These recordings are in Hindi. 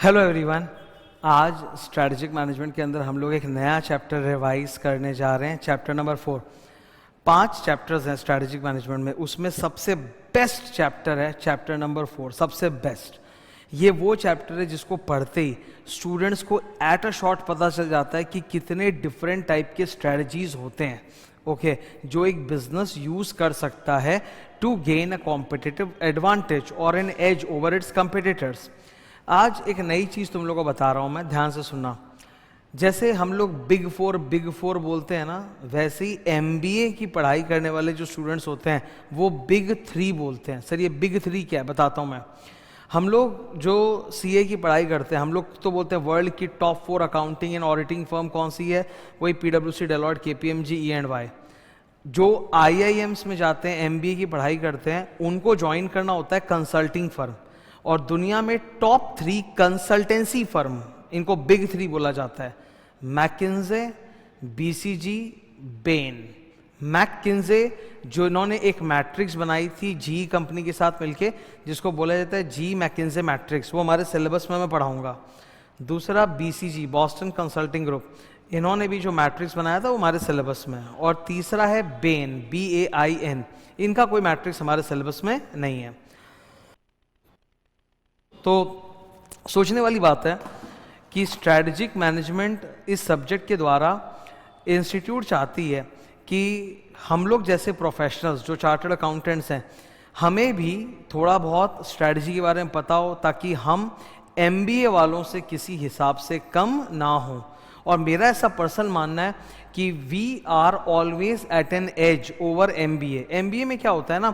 Hello everyone. आज स्ट्रैटेजिक मैनेजमेंट के अंदर हम लोग एक नया चैप्टर रिवाइज करने जा रहे हैं, चैप्टर नंबर 4। 5 चैप्टर्स हैं स्ट्रैटेजिक मैनेजमेंट में, उसमें सबसे बेस्ट चैप्टर है चैप्टर नंबर 4। सबसे बेस्ट ये वो चैप्टर है जिसको पढ़ते ही स्टूडेंट्स को एट अ शॉट पता चल जाता है कि कितने डिफरेंट टाइप के स्ट्रैटेजीज होते हैं, ओके, जो एक बिजनेस यूज कर सकता है to gain a competitive advantage और an edge over its competitors. आज एक नई चीज तुम लोगों को बता रहा हूं मैं, ध्यान से सुनना। जैसे हम लोग बिग फोर बोलते हैं ना, वैसे ही एमबीए की पढ़ाई करने वाले जो स्टूडेंट्स होते हैं वो बिग 3 बोलते हैं। सर ये बिग 3 क्या है बताता हूं मैं। हम लोग जो सीए की पढ़ाई करते हैं, हम लोग तो बोलते हैं वर्ल्ड की top 4 accounting and auditing firm कौन सी है, वही पीडब्ल्यूसी, डेलॉयट, केपीएमजी, ई&वाई। जो आईआईएम्स में जाते हैं एमबीए की पढ़ाई करते हैं, उनको ज्वाइन करना होता है कंसल्टिंग फर्म। और दुनिया में टॉप 3 कंसल्टेंसी फर्म, इनको बिग 3 बोला जाता है, मैकिन्जे, बीसीजी, बेन। मैकिन्जे जो इन्होंने एक मैट्रिक्स बनाई थी जी कंपनी के साथ मिलके, जिसको बोला जाता है जी मैकिन्जे मैट्रिक्स, वो हमारे सिलेबस में मैं पढ़ाऊंगा। दूसरा बीसीजी, बॉस्टन कंसल्टिंग ग्रुप, इन्होंने भी जो मैट्रिक्स बनाया था वो हमारे सिलेबस में है। और तीसरा है बेन, BAIN, इनका कोई मैट्रिक्स हमारे सिलेबस में नहीं है। तो सोचने वाली बात है कि स्ट्रैटेजिक मैनेजमेंट इस सब्जेक्ट के द्वारा इंस्टीट्यूट चाहती है कि हम लोग जैसे प्रोफेशनल्स जो चार्टर्ड अकाउंटेंट्स हैं, हमें भी थोड़ा बहुत स्ट्रैटेजी के बारे में पता हो, ताकि हम एमबीए वालों से किसी हिसाब से कम ना हो। और मेरा ऐसा पर्सनल मानना है कि we are always at an edge over MBA. MBA में क्या होता है ना,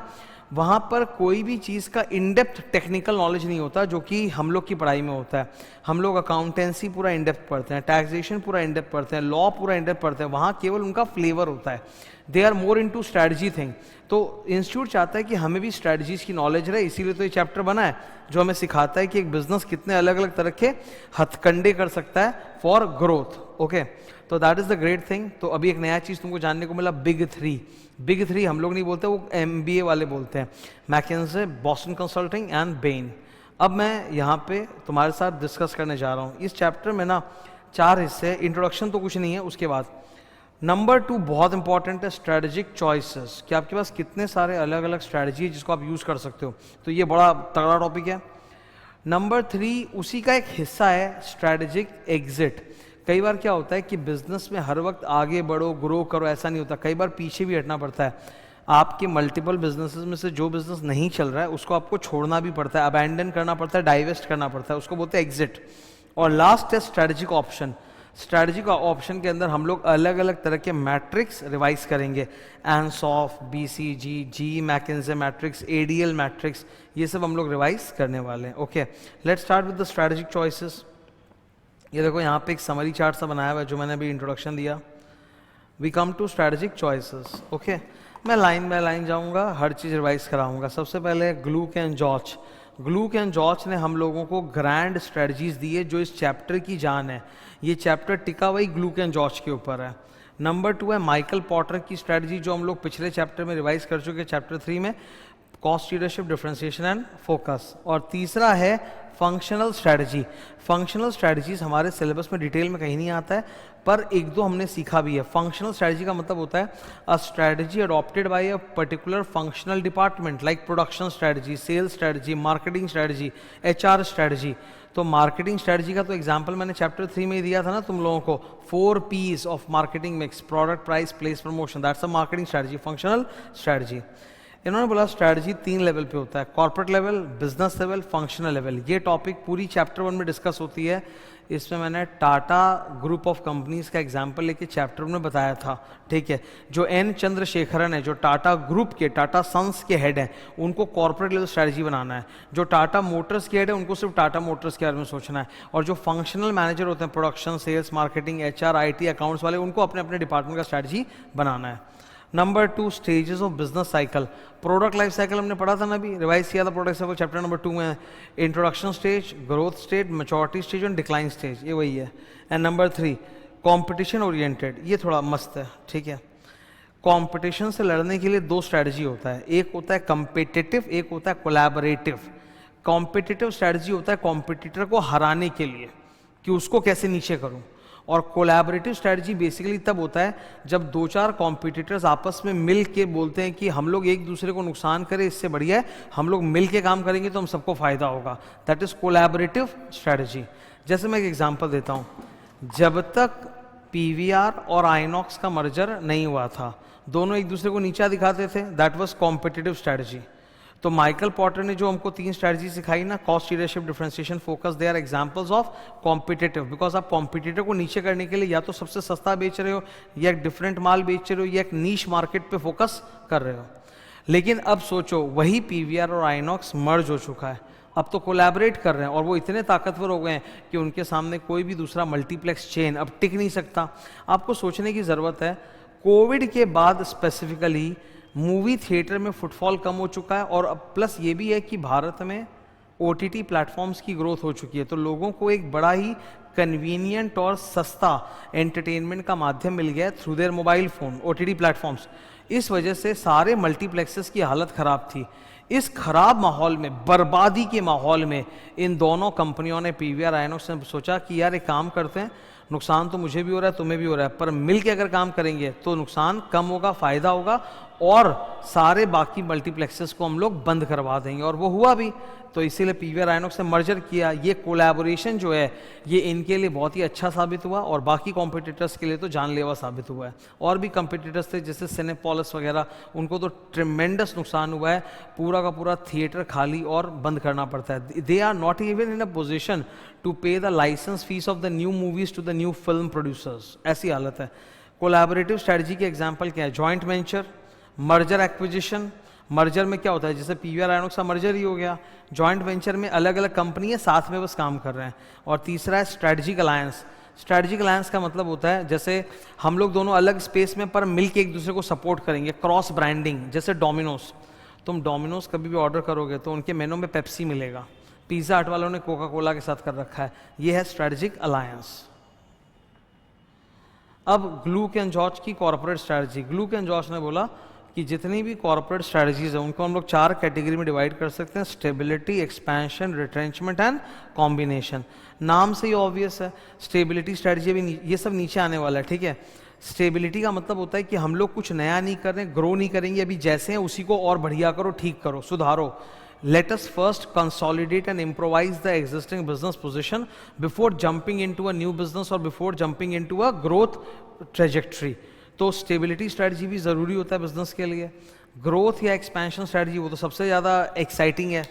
वहाँ पर कोई भी चीज़ का इनडेप्थ टेक्निकल नॉलेज नहीं होता जो कि हम लोग की पढ़ाई में होता है। हम लोग अकाउंटेंसी पूरा इनडेप्थ पढ़ते हैं, टैक्सेशन पूरा इनडेप्थ पढ़ते हैं, लॉ पूरा इनडेप्थ पढ़ते हैं। वहाँ केवल उनका फ्लेवर होता है, they are more into strategy thing. तो इंस्टीट्यूट चाहता है कि हमें भी स्ट्रैटेजीज की नॉलेज रहे, इसीलिए तो ये चैप्टर बना है जो हमें सिखाता है कि एक बिजनेस कितने अलग अलग तरह के हथकंडे कर सकता है फॉर ग्रोथ, ओके। तो that is the great thing. तो अभी एक नया चीज़ तुमको जानने को मिला, बिग 3। बिग 3 हम लोग नहीं बोलते, वो एमबीए वाले बोलते हैं, मैकिन्जे, बॉस्टन कंसल्टिंग एंड बेन। अब मैं यहाँ पे तुम्हारे साथ डिस्कस करने जा रहा हूँ। इस चैप्टर में ना 4 हिस्से, इंट्रोडक्शन तो कुछ नहीं है, उसके बाद नंबर 2 बहुत इंपॉर्टेंट है, स्ट्रैटेजिक चॉइसेस, कि आपके पास कितने सारे अलग अलग स्ट्रैटेजी है जिसको आप यूज कर सकते हो। तो ये बड़ा तगड़ा टॉपिक है। नंबर 3 उसी का एक हिस्सा है, स्ट्रैटेजिक एग्जिट। कई बार क्या होता है कि बिजनेस में हर वक्त आगे बढ़ो, ग्रो करो, ऐसा नहीं होता, कई बार पीछे भी हटना पड़ता है। आपके मल्टीपल बिजनेसेस में से जो बिजनेस नहीं चल रहा है उसको आपको छोड़ना भी पड़ता है, अबैंडन करना पड़ता है, डाइवेस्ट करना पड़ता है, उसको बोलते हैं एग्जिट। और लास्ट है स्ट्रैटेजिक ऑप्शन। स्ट्रैटेजिक ऑप्शन के अंदर हम लोग अलग अलग तरह के मैट्रिक्स रिवाइज करेंगे, एनसॉफ, बीसीजी, जी मैकिन्जे मैट्रिक्स, एडीएल मैट्रिक्स, ये सब हम लोग रिवाइज करने वाले हैं, okay. Let's start with the strategic choices. ये देखो यहाँ पे एक समरी चार्ट सा बनाया हुआ है जो मैंने अभी इंट्रोडक्शन दिया। We come to strategic choices, okay. मैं लाइन बाय लाइन जाऊँगा, हर चीज़ रिवाइज कराऊंगा। सबसे पहले Glueck and George. Glueck and George ने हम लोगों को ग्रैंड स्ट्रेटजीज दी है जो इस चैप्टर की जान है। ये चैप्टर टिका वही ग्लूक एंड जॉर्ज के ऊपर है। नंबर 2 है माइकल पॉटर की स्ट्रेटजी, जो हम लोग पिछले चैप्टर में रिवाइज कर चुके हैं, चैप्टर 3 में, cost leadership, differentiation and focus. और तीसरा है फंक्शनल स्ट्रैटेजी। फंक्शनल स्ट्रैटेजीज हमारे सिलेबस में डिटेल में कहीं नहीं आता है, पर एक दो हमने सीखा भी है। फंक्शनल स्ट्रैटेजी का मतलब होता है a strategy adopted by a particular functional department, like production strategy, sales strategy, marketing strategy, HR strategy. तो मार्केटिंग स्ट्रैटेजी का तो एग्जांपल मैंने चैप्टर 3 में ही दिया था ना तुम लोगों को, 4 P's of marketing mix, product, price, place, promotion, that's a marketing strategy, functional strategy. इन्होंने बोला स्ट्रैटेजी 3 लेवल पे होता है, corporate level, business level, functional level. ये टॉपिक पूरी चैप्टर 1 में डिस्कस होती है। इसमें मैंने टाटा ग्रुप ऑफ कंपनीज का एग्जांपल लेके चैप्टर में बताया था, ठीक है। जो एन चंद्रशेखरन है, जो टाटा ग्रुप के, टाटा सन्स के हेड हैं, उनको कॉर्पोरेट लेवल स्ट्रैटेजी बनाना है। जो टाटा मोटर्स के हेड है, उनको सिर्फ टाटा मोटर्स के बारे में सोचना है। और जो फंक्शनल मैनेजर होते हैं, production, sales, marketing, HR, IT, accounts वाले, उनको अपने अपने डिपार्टमेंट का स्ट्रैटेजी बनाना है। Number 2 stages of business cycle. Product life cycle हमने पढ़ा था ना, अभी रिवाइज किया था प्रोडक्ट साइकिल चैप्टर नंबर 2 में। Introduction stage, growth stage, maturity stage और डिक्लाइन स्टेज, ये वही है। And number 3 competition oriented. ये थोड़ा मस्त है, ठीक है। कंपटीशन से लड़ने के लिए 2 स्ट्रैटेजी होता है, एक होता है कंपेटिटिव, एक होता है कोलैबोरेटिव। कॉम्पिटिटिव स्ट्रैटेजी होता है कॉम्पिटिटर को हराने के लिए कि उसको कैसे नीचे करूं, और कोलैबोरेटिव स्ट्रैटेजी बेसिकली तब होता है जब दो चार कॉम्पिटिटर्स आपस में मिल के बोलते हैं कि हम लोग एक दूसरे को नुकसान करें इससे बढ़िया है हम लोग मिल के काम करेंगे तो हम सबको फायदा होगा, दैट इज कोलैबोरेटिव स्ट्रैटेजी। जैसे मैं एक एग्जांपल देता हूं, जब तक पीवीआर और आइनॉक्स का मर्जर नहीं हुआ था दोनों एक दूसरे को नीचा दिखाते थे, दैट वाज कॉम्पिटिटिव स्ट्रैटेजी। तो माइकल पॉटर ने जो हमको 3 स्ट्रैटेजी सिखाई ना, cost leadership, differentiation, focus, they are examples of competitive, because आप कॉम्पिटिटर को नीचे करने के लिए या तो सबसे सस्ता बेच रहे हो या एक डिफरेंट माल बेच रहे हो या एक नीश मार्केट पे फोकस कर रहे हो। लेकिन अब सोचो वही पीवीआर और आइनॉक्स मर्ज हो चुका है, अब तो कोलैबोरेट कर रहे हैं और वो इतने ताकतवर हो गए हैं कि उनके सामने कोई भी दूसरा मल्टीप्लेक्स चेन अब टिक नहीं सकता। आपको सोचने की ज़रूरत है, कोविड के बाद स्पेसिफिकली मूवी थिएटर में फुटफॉल कम हो चुका है और अब प्लस ये भी है कि भारत में ओटीटी प्लेटफॉर्म्स की ग्रोथ हो चुकी है, तो लोगों को एक बड़ा ही कन्वीनियंट और सस्ता एंटरटेनमेंट का माध्यम मिल गया है through their mobile phone, OTT platforms. इस वजह से सारे मल्टीप्लेक्सेस की हालत ख़राब थी। इस खराब माहौल में, बर्बादी के माहौल में इन दोनों कंपनियों ने, पीवीआर आइनॉक्स ने सोचा कि यार एक काम करते हैं, नुकसान तो मुझे भी हो रहा है तुम्हें भी हो रहा है, पर मिल के अगर काम करेंगे तो नुकसान कम होगा, फायदा होगा और सारे बाकी मल्टीप्लेक्सेस को हम लोग बंद करवा देंगे। और वो हुआ भी, तो इसीलिए पीवीआर आइनॉक्स ने मर्जर किया। ये कोलैबोरेशन जो है ये इनके लिए बहुत ही अच्छा साबित हुआ और बाकी कॉम्पिटिटर्स के लिए तो जानलेवा साबित हुआ है। और भी कॉम्पिटिटर्स थे जैसे सिनेपोलिस वगैरह, उनको तो ट्रिमेंडस नुकसान हुआ है, पूरा का पूरा थिएटर खाली और बंद करना पड़ता है। They are not even in a position to pay the licence fees of the new movies to the new film producers, ऐसी हालत है। कोलैबोरेटिव स्ट्रेटजी के एग्जाम्पल क्या है? Joint venture, merger acquisition. Merger में क्या होता है, जैसे पीवीआर आइनॉक्स का मर्जर ही हो गया, जॉइंट वेंचर में अलग अलग कंपनी है साथ में बस काम कर रहे हैं। और तीसरा है स्ट्रेटजिक अलायंस। स्ट्रेटजिक अलायंस का मतलब होता है जैसे हम लोग दोनों अलग स्पेस में पर मिलके एक दूसरे को सपोर्ट करेंगे। क्रॉस ब्रांडिंग, जैसे डोमिनोज, तुम डोमिनोज कभी भी ऑर्डर करोगे तो उनके मेनू में पेप्सी मिलेगा, पिज्जा हट वालों ने कोका कोला के साथ कर रखा है, ये है स्ट्रेटजिक अलायंस। अब ग्लूक एंड जॉर्ज की corporate strategy. Glueck and George ने बोला कि जितनी भी कॉर्पोरेट स्ट्रेटजीज है उनको हम लोग 4 कैटेगरी में डिवाइड कर सकते हैं, stability, expansion, retrenchment and combination. नाम से ही ऑब्वियस है, स्टेबिलिटी स्ट्रेटजी भी ये सब नीचे आने वाला है, ठीक है। स्टेबिलिटी का मतलब होता है कि हम लोग कुछ नया नहीं कर रहे, ग्रो नहीं करेंगे, अभी जैसे हैं उसी को और बढ़िया करो, ठीक करो, सुधारो। Let us first consolidate and improvise the existing business position before jumping into a new business or before jumping into a growth trajectory. तो स्टेबिलिटी स्ट्रेटजी भी ज़रूरी होता है बिजनेस के लिए। ग्रोथ या एक्सपेंशन स्ट्रेटजी वो तो सबसे ज़्यादा एक्साइटिंग है।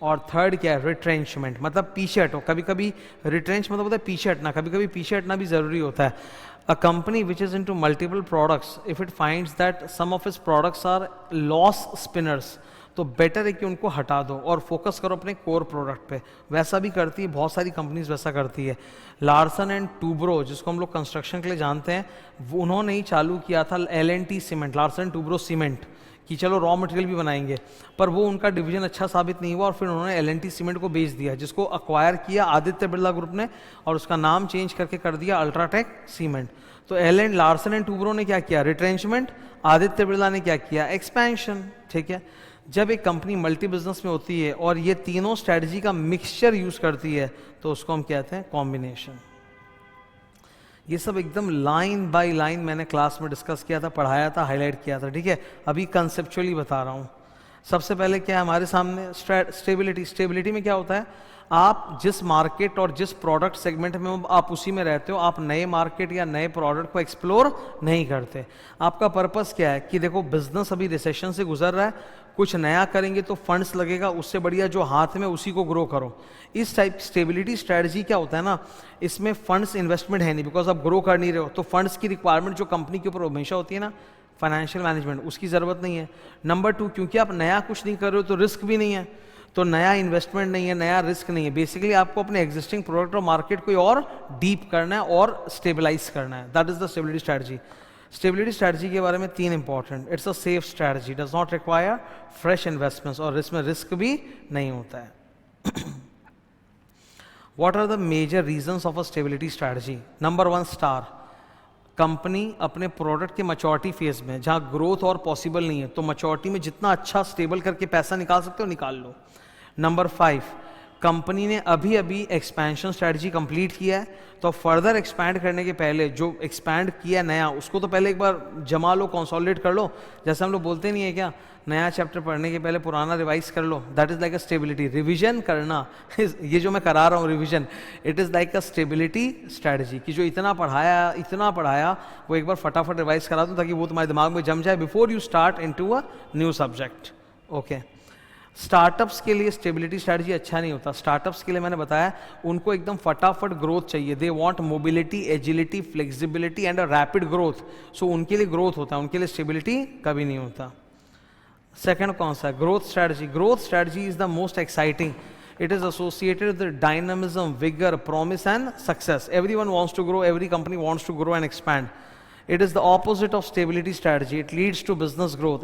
और थर्ड क्या है? रिट्रेंचमेंट, मतलब पीछे हटो। कभी कभी रिट्रेंच मतलब होता है पीछे हटना, कभी कभी पीछे हटना भी ज़रूरी होता है। A company which is into multiple products, if it finds that some of its products are loss spinners, तो बेटर है कि उनको हटा दो और फोकस करो अपने कोर प्रोडक्ट पे। वैसा भी करती है, बहुत सारी कंपनीज वैसा करती है। लार्सन एंड टूब्रो, जिसको हम लोग कंस्ट्रक्शन के लिए जानते हैं, वो उन्होंने ही चालू किया था L&T cement, Larsen Toubro cement, कि चलो रॉ मटेरियल भी बनाएंगे, पर वो उनका डिवीजन अच्छा साबित नहीं हुआ और फिर उन्होंने एल&टी सीमेंट को बेच दिया, जिसको अक्वायर किया आदित्य बिरला ग्रुप ने और उसका नाम चेंज करके कर दिया अल्ट्राटेक सीमेंट। तो लार्सन एंड टूब्रो ने क्या किया? रिट्रेंचमेंट। आदित्य बिरला ने क्या किया? एक्सपेंशन, ठीक है। जब एक कंपनी मल्टी बिजनेस में होती है और ये तीनों स्ट्रेटजी का मिक्सचर यूज करती है तो उसको हम कहते हैं कॉम्बिनेशन। ये सब एकदम लाइन बाय लाइन मैंने क्लास में डिस्कस किया था, पढ़ाया था, हाईलाइट किया था, ठीक है। अभी कंसेप्चुअली बता रहा हूँ। सबसे पहले क्या है हमारे सामने? स्टेबिलिटी। स्टेबिलिटी में क्या होता है? आप जिस मार्केट और जिस प्रोडक्ट सेगमेंट में आप उसी में रहते हो, आप नए मार्केट या नए प्रोडक्ट को एक्सप्लोर नहीं करते। आपका पर्पस क्या है कि देखो बिजनेस अभी रिसेशन से गुजर रहा है, कुछ नया करेंगे तो फंड्स लगेगा, उससे बढ़िया जो हाथ में उसी को ग्रो करो। इस टाइप स्टेबिलिटी स्ट्रेटजी क्या होता है ना, इसमें फंड्स इन्वेस्टमेंट है नहीं, बिकॉज आप ग्रो कर नहीं रहे हो, तो फंड्स की रिक्वायरमेंट जो कंपनी के ऊपर हमेशा होती है ना, फाइनेंशियल मैनेजमेंट, उसकी ज़रूरत नहीं है। नंबर 2, क्योंकि आप नया कुछ नहीं कर रहे हो तो रिस्क भी नहीं है, तो नया इन्वेस्टमेंट नहीं है, नया रिस्क नहीं है। बेसिकली आपको अपने एग्जिस्टिंग प्रोडक्ट और मार्केट को और डीप करना है और स्टेबलाइज करना है। That is the stability strategy. Stability strategy के बारे में 3 important. It's a safe strategy, does not require fresh investments, और इसमें रिस्क भी नहीं होता है। What are the major reasons of a stability strategy? Number 1, star. Company अपने प्रोडक्ट के मैच्योरिटी फेज में, जहां ग्रोथ और पॉसिबल नहीं है, तो मैच्योरिटी में जितना अच्छा स्टेबल करके पैसा निकाल सकते हो निकाल लो। नंबर 5, कंपनी ने अभी अभी एक्सपेंशन स्ट्रेटजी कंप्लीट किया है, तो फर्दर एक्सपैंड करने के पहले जो एक्सपैंड किया नया उसको तो पहले एक बार जमा लो, कंसोलिडेट कर लो। जैसे हम लोग बोलते नहीं है क्या, नया चैप्टर पढ़ने के पहले पुराना रिवाइज कर लो, that is like a stability. Revision करना ये जो मैं करा रहा हूँ revision, it is like a stability strategy कि जो इतना पढ़ाया वो एक बार फटाफट रिवाइज करा दूँ ताकि वो तुम्हारे दिमाग में जम जाए before you start into a new subject. Okay, startups के लिए स्टेबिलिटी स्ट्रैटेजी अच्छा नहीं होता। स्टार्टअप्स के लिए मैंने बताया उनको एकदम फटाफट ग्रोथ चाहिए, they want mobility, agility, flexibility and a rapid growth. So उनके लिए ग्रोथ होता है, उनके लिए स्टेबिलिटी कभी नहीं होता। सेकंड कौन सा है? Growth strategy. Growth strategy is the most exciting, it is associated with dynamism, vigour, promise and success. Everyone wants to grow, every company wants to grow and expand. It is the opposite of stability strategy. It leads to business growth.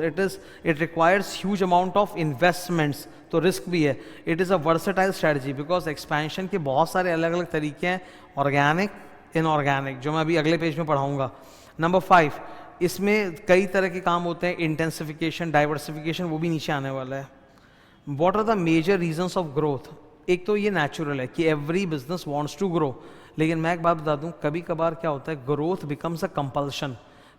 It requires huge amount of investments, तो रिस्क भी है। It is a versatile strategy because expansion के बहुत सारे अलग अलग तरीके हैं, ऑर्गेनिक, इनऑर्गेनिक, जो मैं अभी अगले पेज में पढ़ाऊंगा। नंबर 5, इसमें कई तरह के काम होते हैं, इंटेंसिफिकेशन, डाइवर्सिफिकेशन, वो भी नीचे आने वाला है। What are the major reasons of growth? एक तो ये नेचुरल है कि every business wants to grow, लेकिन मैं एक बात बता दूं, कभी कभार क्या होता है, ग्रोथ बिकम्स अ कंपल्शन,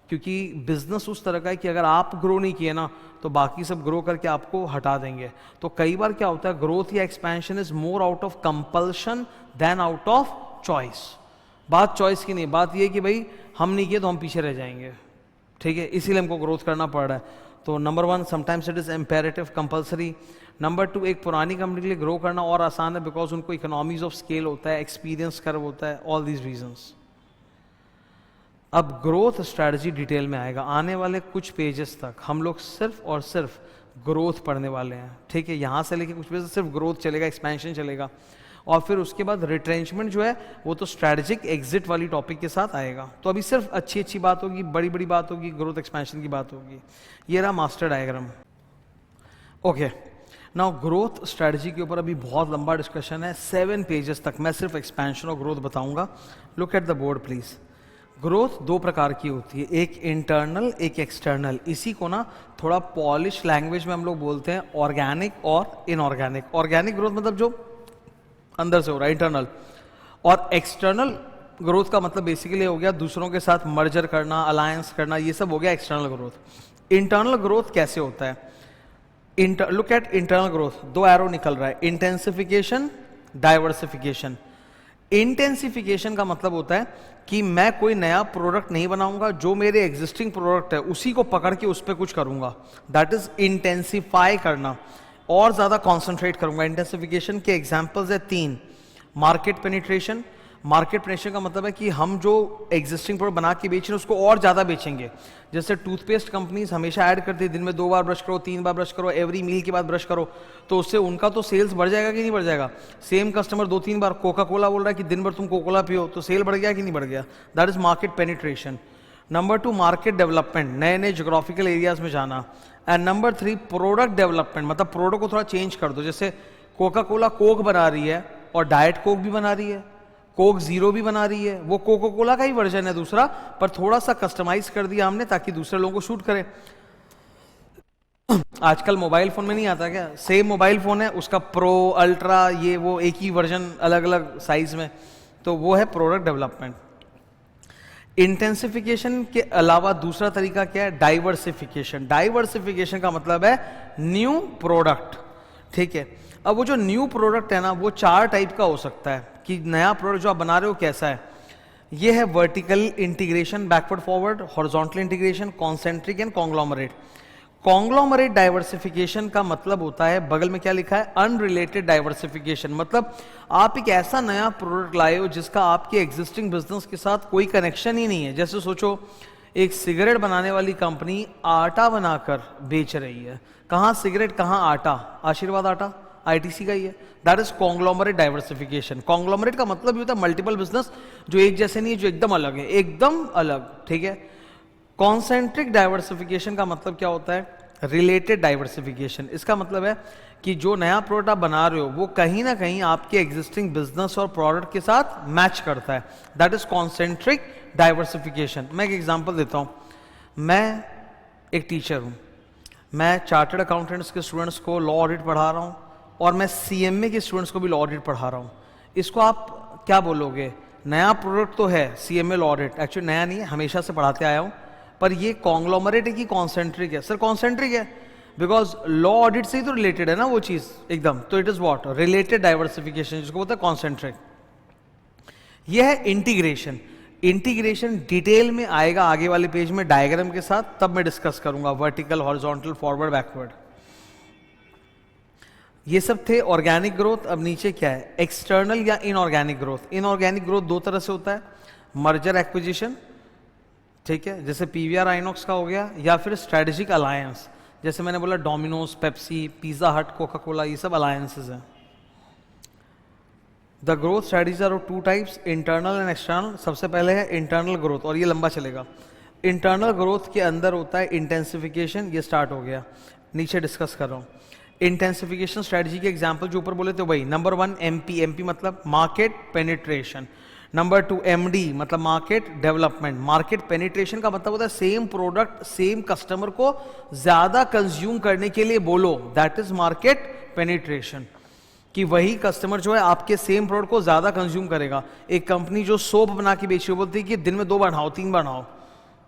क्योंकि बिजनेस उस तरह का है कि अगर आप ग्रो नहीं किए ना तो बाकी सब ग्रो करके आपको हटा देंगे। तो कई बार क्या होता है, ग्रोथ या expansion is more out of compulsion than out of choice. बात चॉइस की नहीं, बात ये कि भाई हम नहीं किए तो हम पीछे रह जाएंगे, ठीक है, इसीलिए हमको ग्रोथ करना पड़ रहा है। तो number 1, sometimes it is imperative, compulsory. Number 2, एक पुरानी कंपनी के लिए ग्रो करना और आसान है बिकॉज उनको इकोनॉमीज ऑफ स्केल होता है, एक्सपीरियंस कर्व होता है, ऑल दीज रीजंस। अब ग्रोथ स्ट्रैटेजी डिटेल में आएगा, आने वाले कुछ पेजेस तक हम लोग सिर्फ और सिर्फ ग्रोथ पढ़ने वाले हैं, ठीक है। यहाँ से लेके कुछ पेजेस सिर्फ ग्रोथ चलेगा, एक्सपेंशन चलेगा, और फिर उसके बाद रिट्रेंचमेंट जो है वो तो स्ट्रैटेजिक एग्जिट वाली टॉपिक के साथ आएगा। तो अभी सिर्फ अच्छी अच्छी बात होगी, बड़ी बड़ी बात होगी, ग्रोथ एक्सपेंशन की बात होगी। ये रहा master diagram. Okay, now growth strategy के ऊपर अभी बहुत लंबा डिस्कशन है, 7 पेजेस तक मैं सिर्फ एक्सपेंशन और ग्रोथ बताऊंगा। Look at the board please. Growth 2 प्रकार की होती है, एक इंटरनल, एक एक्सटर्नल। इसी को ना थोड़ा पॉलिश लैंग्वेज में हम लोग बोलते हैं ऑर्गेनिक और इनऑर्गेनिक। ऑर्गेनिक ग्रोथ मतलब जो अंदर से हो रहा है, इंटरनल, और एक्सटर्नल ग्रोथ का मतलब बेसिकली हो गया दूसरों के साथ मर्जर करना, अलायंस करना, ये सब हो गया एक्सटर्नल ग्रोथ। इंटरनल ग्रोथ कैसे होता है? Look at internal growth, 2 arrow निकल रहा है, इंटेंसिफिकेशन, डाइवर्सिफिकेशन। इंटेंसिफिकेशन का मतलब होता है कि मैं कोई नया प्रोडक्ट नहीं बनाऊंगा, जो मेरे एग्जिस्टिंग प्रोडक्ट है उसी को पकड़ के उस पर कुछ करूंगा, दैट इज इंटेंसिफाई करना, और ज्यादा कॉन्सेंट्रेट करूंगा। इंटेंसिफिकेशन के एग्जांपल्स है 3। Market penetration. मार्केट पेनिट्रेशन का मतलब है कि हम जो एग्जिस्टिंग प्रोडक्ट बना के बेच रहे हैं उसको और ज्यादा बेचेंगे। जैसे टूथपेस्ट कंपनीज हमेशा ऐड करती है दिन में 2 बार ब्रश करो, 3 बार ब्रश करो, एवरी मील के बाद ब्रश करो, तो उससे उनका तो सेल्स बढ़ जाएगा कि नहीं बढ़ जाएगा। सेम कस्टमर 2-3 बार, कोका कोला बोल रहा है कि दिन भर तुम कोकोला पियो, तो सेल बढ़ गया कि नहीं बढ़ गया, that is market penetration. Number 2, market development, नए नए जोग्राफिकल एरियाज में जाना। एंड नंबर 3, प्रोडक्ट डेवलपमेंट, मतलब प्रोडक्ट को थोड़ा चेंज कर दो। जैसे कोका कोला कोक बना रही है और डाइट कोक भी बना रही है, कोक जीरो भी बना रही है, वो कोका कोला का ही वर्जन है दूसरा, पर थोड़ा सा कस्टमाइज कर दिया हमने ताकि दूसरे लोगों को शूट करे। आजकल मोबाइल फोन में नहीं आता क्या, सेम मोबाइल फोन है, उसका प्रो, अल्ट्रा, ये वो एक ही वर्जन अलग अलग साइज में, तो वो है प्रोडक्ट डेवलपमेंट। इंटेंसिफिकेशन के अलावा दूसरा तरीका क्या है? डाइवर्सिफिकेशन। डाइवर्सिफिकेशन का मतलब है न्यू प्रोडक्ट, ठीक है। अब वो जो न्यू प्रोडक्ट है ना, वो 4 टाइप का हो सकता है कि नया प्रोडक्ट जो आप बना रहे हो कैसा है। ये है vertical integration, backward forward, horizontal integration, concentric and conglomerate. Conglomerate diversification का मतलब होता है, बगल में क्या लिखा है, अनरिलेटेड डाइवर्सिफिकेशन। मतलब आप एक ऐसा नया प्रोडक्ट लाए हो जिसका आपके एग्जिस्टिंग बिजनेस के साथ कोई कनेक्शन ही नहीं है। जैसे सोचो एक सिगरेट बनाने वाली कंपनी आटा बनाकर बेच रही है, कहाँ सिगरेट कहाँ आटा, आशीर्वाद आटा आईटीसी का ही है, that is conglomerate diversification. Conglomerate का मतलब ये होता है मल्टीपल बिजनेस जो एक जैसे नहीं है, जो एकदम अलग है, एकदम अलग, ठीक है। कॉन्सेंट्रिक डाइवर्सिफिकेशन का मतलब क्या होता है? Related diversification. इसका मतलब है कि जो नया प्रोडक्ट आप बना रहे हो वो कहीं ना कहीं आपके एग्जिस्टिंग बिजनेस और प्रोडक्ट के साथ मैच करता है, दैट इज कॉन्सेंट्रिक डाइवर्सिफिकेशन। मैं एक एग्जांपल देता हूं, मैं एक टीचर हूं, मैं चार्टर्ड अकाउंटेंट्स के स्टूडेंट्स को लॉ ऑडिट पढ़ा रहा हूं, और मैं CMA के स्टूडेंट्स को भी लॉ ऑडिट पढ़ा रहा हूँ, इसको आप क्या बोलोगे? नया प्रोडक्ट तो है CMA लॉ ऑडिट, एक्चुअली नया नहीं है, हमेशा से पढ़ाते आया हूँ, पर ये कॉन्ग्लोमरेट है कि कॉन्सेंट्रिक है? सर कॉन्सेंट्रिक है, बिकॉज लॉ ऑडिट से ही तो रिलेटेड है ना वो चीज़ एकदम, तो it is what? Related diversification, जिसको बोलते हैं कॉन्सेंट्रिक। यह है इंटीग्रेशन। इंटीग्रेशन डिटेल में आएगा आगे वाले पेज में डायग्राम के साथ, तब मैं डिस्कस करूंगा वर्टिकल, हॉरिजॉन्टल, फॉरवर्ड, बैकवर्ड। ये सब थे ऑर्गेनिक ग्रोथ। अब नीचे क्या है? एक्सटर्नल या इनऑर्गेनिक ग्रोथ। इनऑर्गेनिक ग्रोथ दो तरह से होता है, मर्जर एक्विजिशन, ठीक है, जैसे PVR आइनॉक्स का हो गया, या फिर स्ट्रेटेजिक अलायंस, जैसे मैंने बोला Domino's, Pepsi, pizza hut, coca cola, ये सब अलायंसेस हैं। The growth strategies are of two types, internal and external. सबसे पहले है इंटरनल ग्रोथ, और ये लंबा चलेगा। इंटरनल ग्रोथ के अंदर होता है इंटेंसिफिकेशन, ये स्टार्ट हो गया, नीचे डिस्कस कर रहा हूँ। इंटेंसिफिकेशन स्ट्रेटजी के एग्जाम्पल जो ऊपर बोले थे वही, नंबर 1 MP मतलब मार्केट पेनिट्रेशन, नंबर 2 MD मतलब मार्केट डेवलपमेंट। मार्केट पेनिट्रेशन का मतलब होता है सेम प्रोडक्ट सेम कस्टमर को ज्यादा कंज्यूम करने के लिए बोलो, दैट इज मार्केट पेनिट्रेशन, कि वही कस्टमर जो है आपके सेम प्रोडक्ट को ज्यादा कंज्यूम करेगा। एक कंपनी जो सोप बना के बेची, बोलती है कि दिन में 2 बार नहाओ 3 बार नहाओ,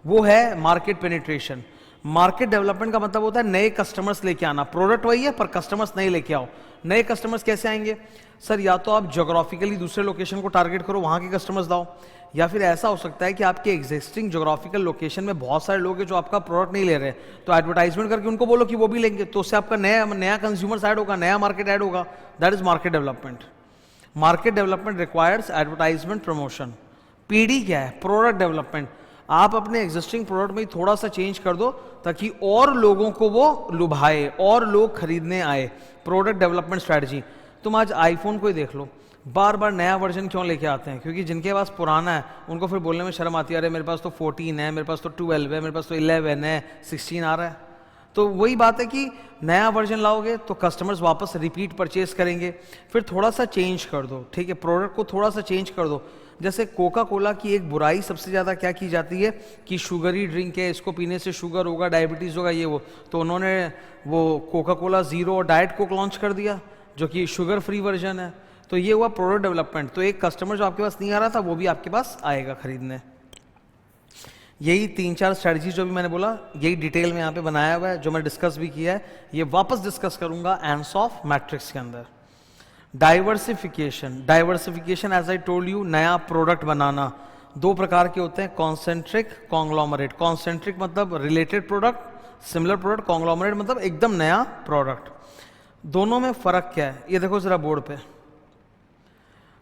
वो है मार्केट पेनिट्रेशन। मार्केट डेवलपमेंट का मतलब होता है नए कस्टमर्स लेके आना, प्रोडक्ट वही है पर कस्टमर्स नए लेके आओ। नए कस्टमर्स कैसे आएंगे सर? या तो आप ज्योग्राफिकली दूसरे लोकेशन को टारगेट करो, वहां के कस्टमर्स लाओ, या फिर ऐसा हो सकता है कि आपके एग्जिस्टिंग ज्योग्राफिकल लोकेशन में बहुत सारे लोग हैं जो आपका प्रोडक्ट नहीं ले रहे, तो एडवर्टाइजमेंट करके उनको बोलो कि वो भी लेंगे, तो उससे आपका नया कंज्यूमर्स ऐड होगा, नया मार्केट ऐड होगा। That is market development. Market development requires advertisement promotion. PD क्या है? Product development. आप अपने एग्जिस्टिंग प्रोडक्ट में थोड़ा सा चेंज कर दो ताकि और लोगों को वो लुभाए और लोग खरीदने आए। Product development strategy. तुम आज आईफोन को ही देख लो, बार बार नया वर्जन क्यों लेके आते हैं? क्योंकि जिनके पास पुराना है उनको फिर बोलने में शर्म आती है, अरे मेरे पास तो 14 है, मेरे पास तो 12 है, मेरे पास तो 11 है, 16 आ रहा है। तो वही बात है कि नया वर्जन लाओगे तो कस्टमर्स वापस रिपीट परचेज करेंगे। फिर थोड़ा सा चेंज कर दो, ठीक है, प्रोडक्ट को थोड़ा सा चेंज कर दो। जैसे कोका कोला की एक बुराई सबसे ज़्यादा क्या की जाती है कि शुगरी ड्रिंक है, इसको पीने से शुगर होगा, डायबिटीज़ होगा, ये वो, तो उन्होंने वो कोका कोला ज़ीरो और डाइट कोक लॉन्च कर दिया जो कि शुगर फ्री वर्जन है। तो ये हुआ प्रोडक्ट डेवलपमेंट। तो एक कस्टमर जो आपके पास नहीं आ रहा था वो भी आपके पास आएगा खरीदने। यही 3-4 स्ट्रेटजी जो भी मैंने बोला, यही डिटेल में यहाँ पे बनाया हुआ है, जो मैं डिस्कस भी किया है, ये वापस डिस्कस करूंगा एंसॉफ मैट्रिक्स के अंदर। Diversification. Diversification as I told you, नया प्रोडक्ट बनाना। 2 प्रकार के होते हैं, कॉन्सेंट्रिक, कॉन्ग्लोमरेट। कॉन्सेंट्रिक मतलब related product, similar product. Conglomerate मतलब एकदम नया प्रोडक्ट। दोनों में फर्क क्या है ये देखो जरा बोर्ड पे।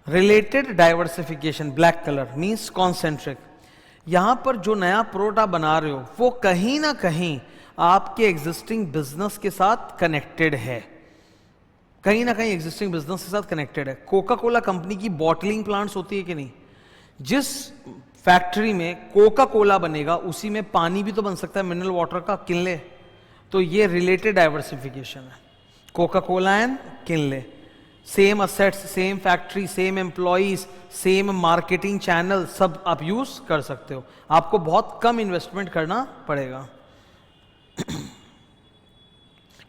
Related diversification black colour means concentric. यहां पर जो नया प्रोडक्ट आप बना रहे हो वो कहीं ना कहीं आपके एग्जिस्टिंग बिजनेस के साथ कनेक्टेड है, कहीं ना कहीं एग्जिस्टिंग बिजनेस के साथ कनेक्टेड है। कोका कोला कंपनी की बॉटलिंग प्लांट्स होती है कि नहीं? जिस फैक्ट्री में कोका कोला बनेगा उसी में पानी भी तो बन सकता है, मिनरल वाटर का, किनले। तो ये रिलेटेड डाइवर्सिफिकेशन है, Coca Cola and Kinley. Same assets, same factory, same employees, same marketing channel, सब आप यूज कर सकते हो। आपको बहुत कम इन्वेस्टमेंट करना पड़ेगा।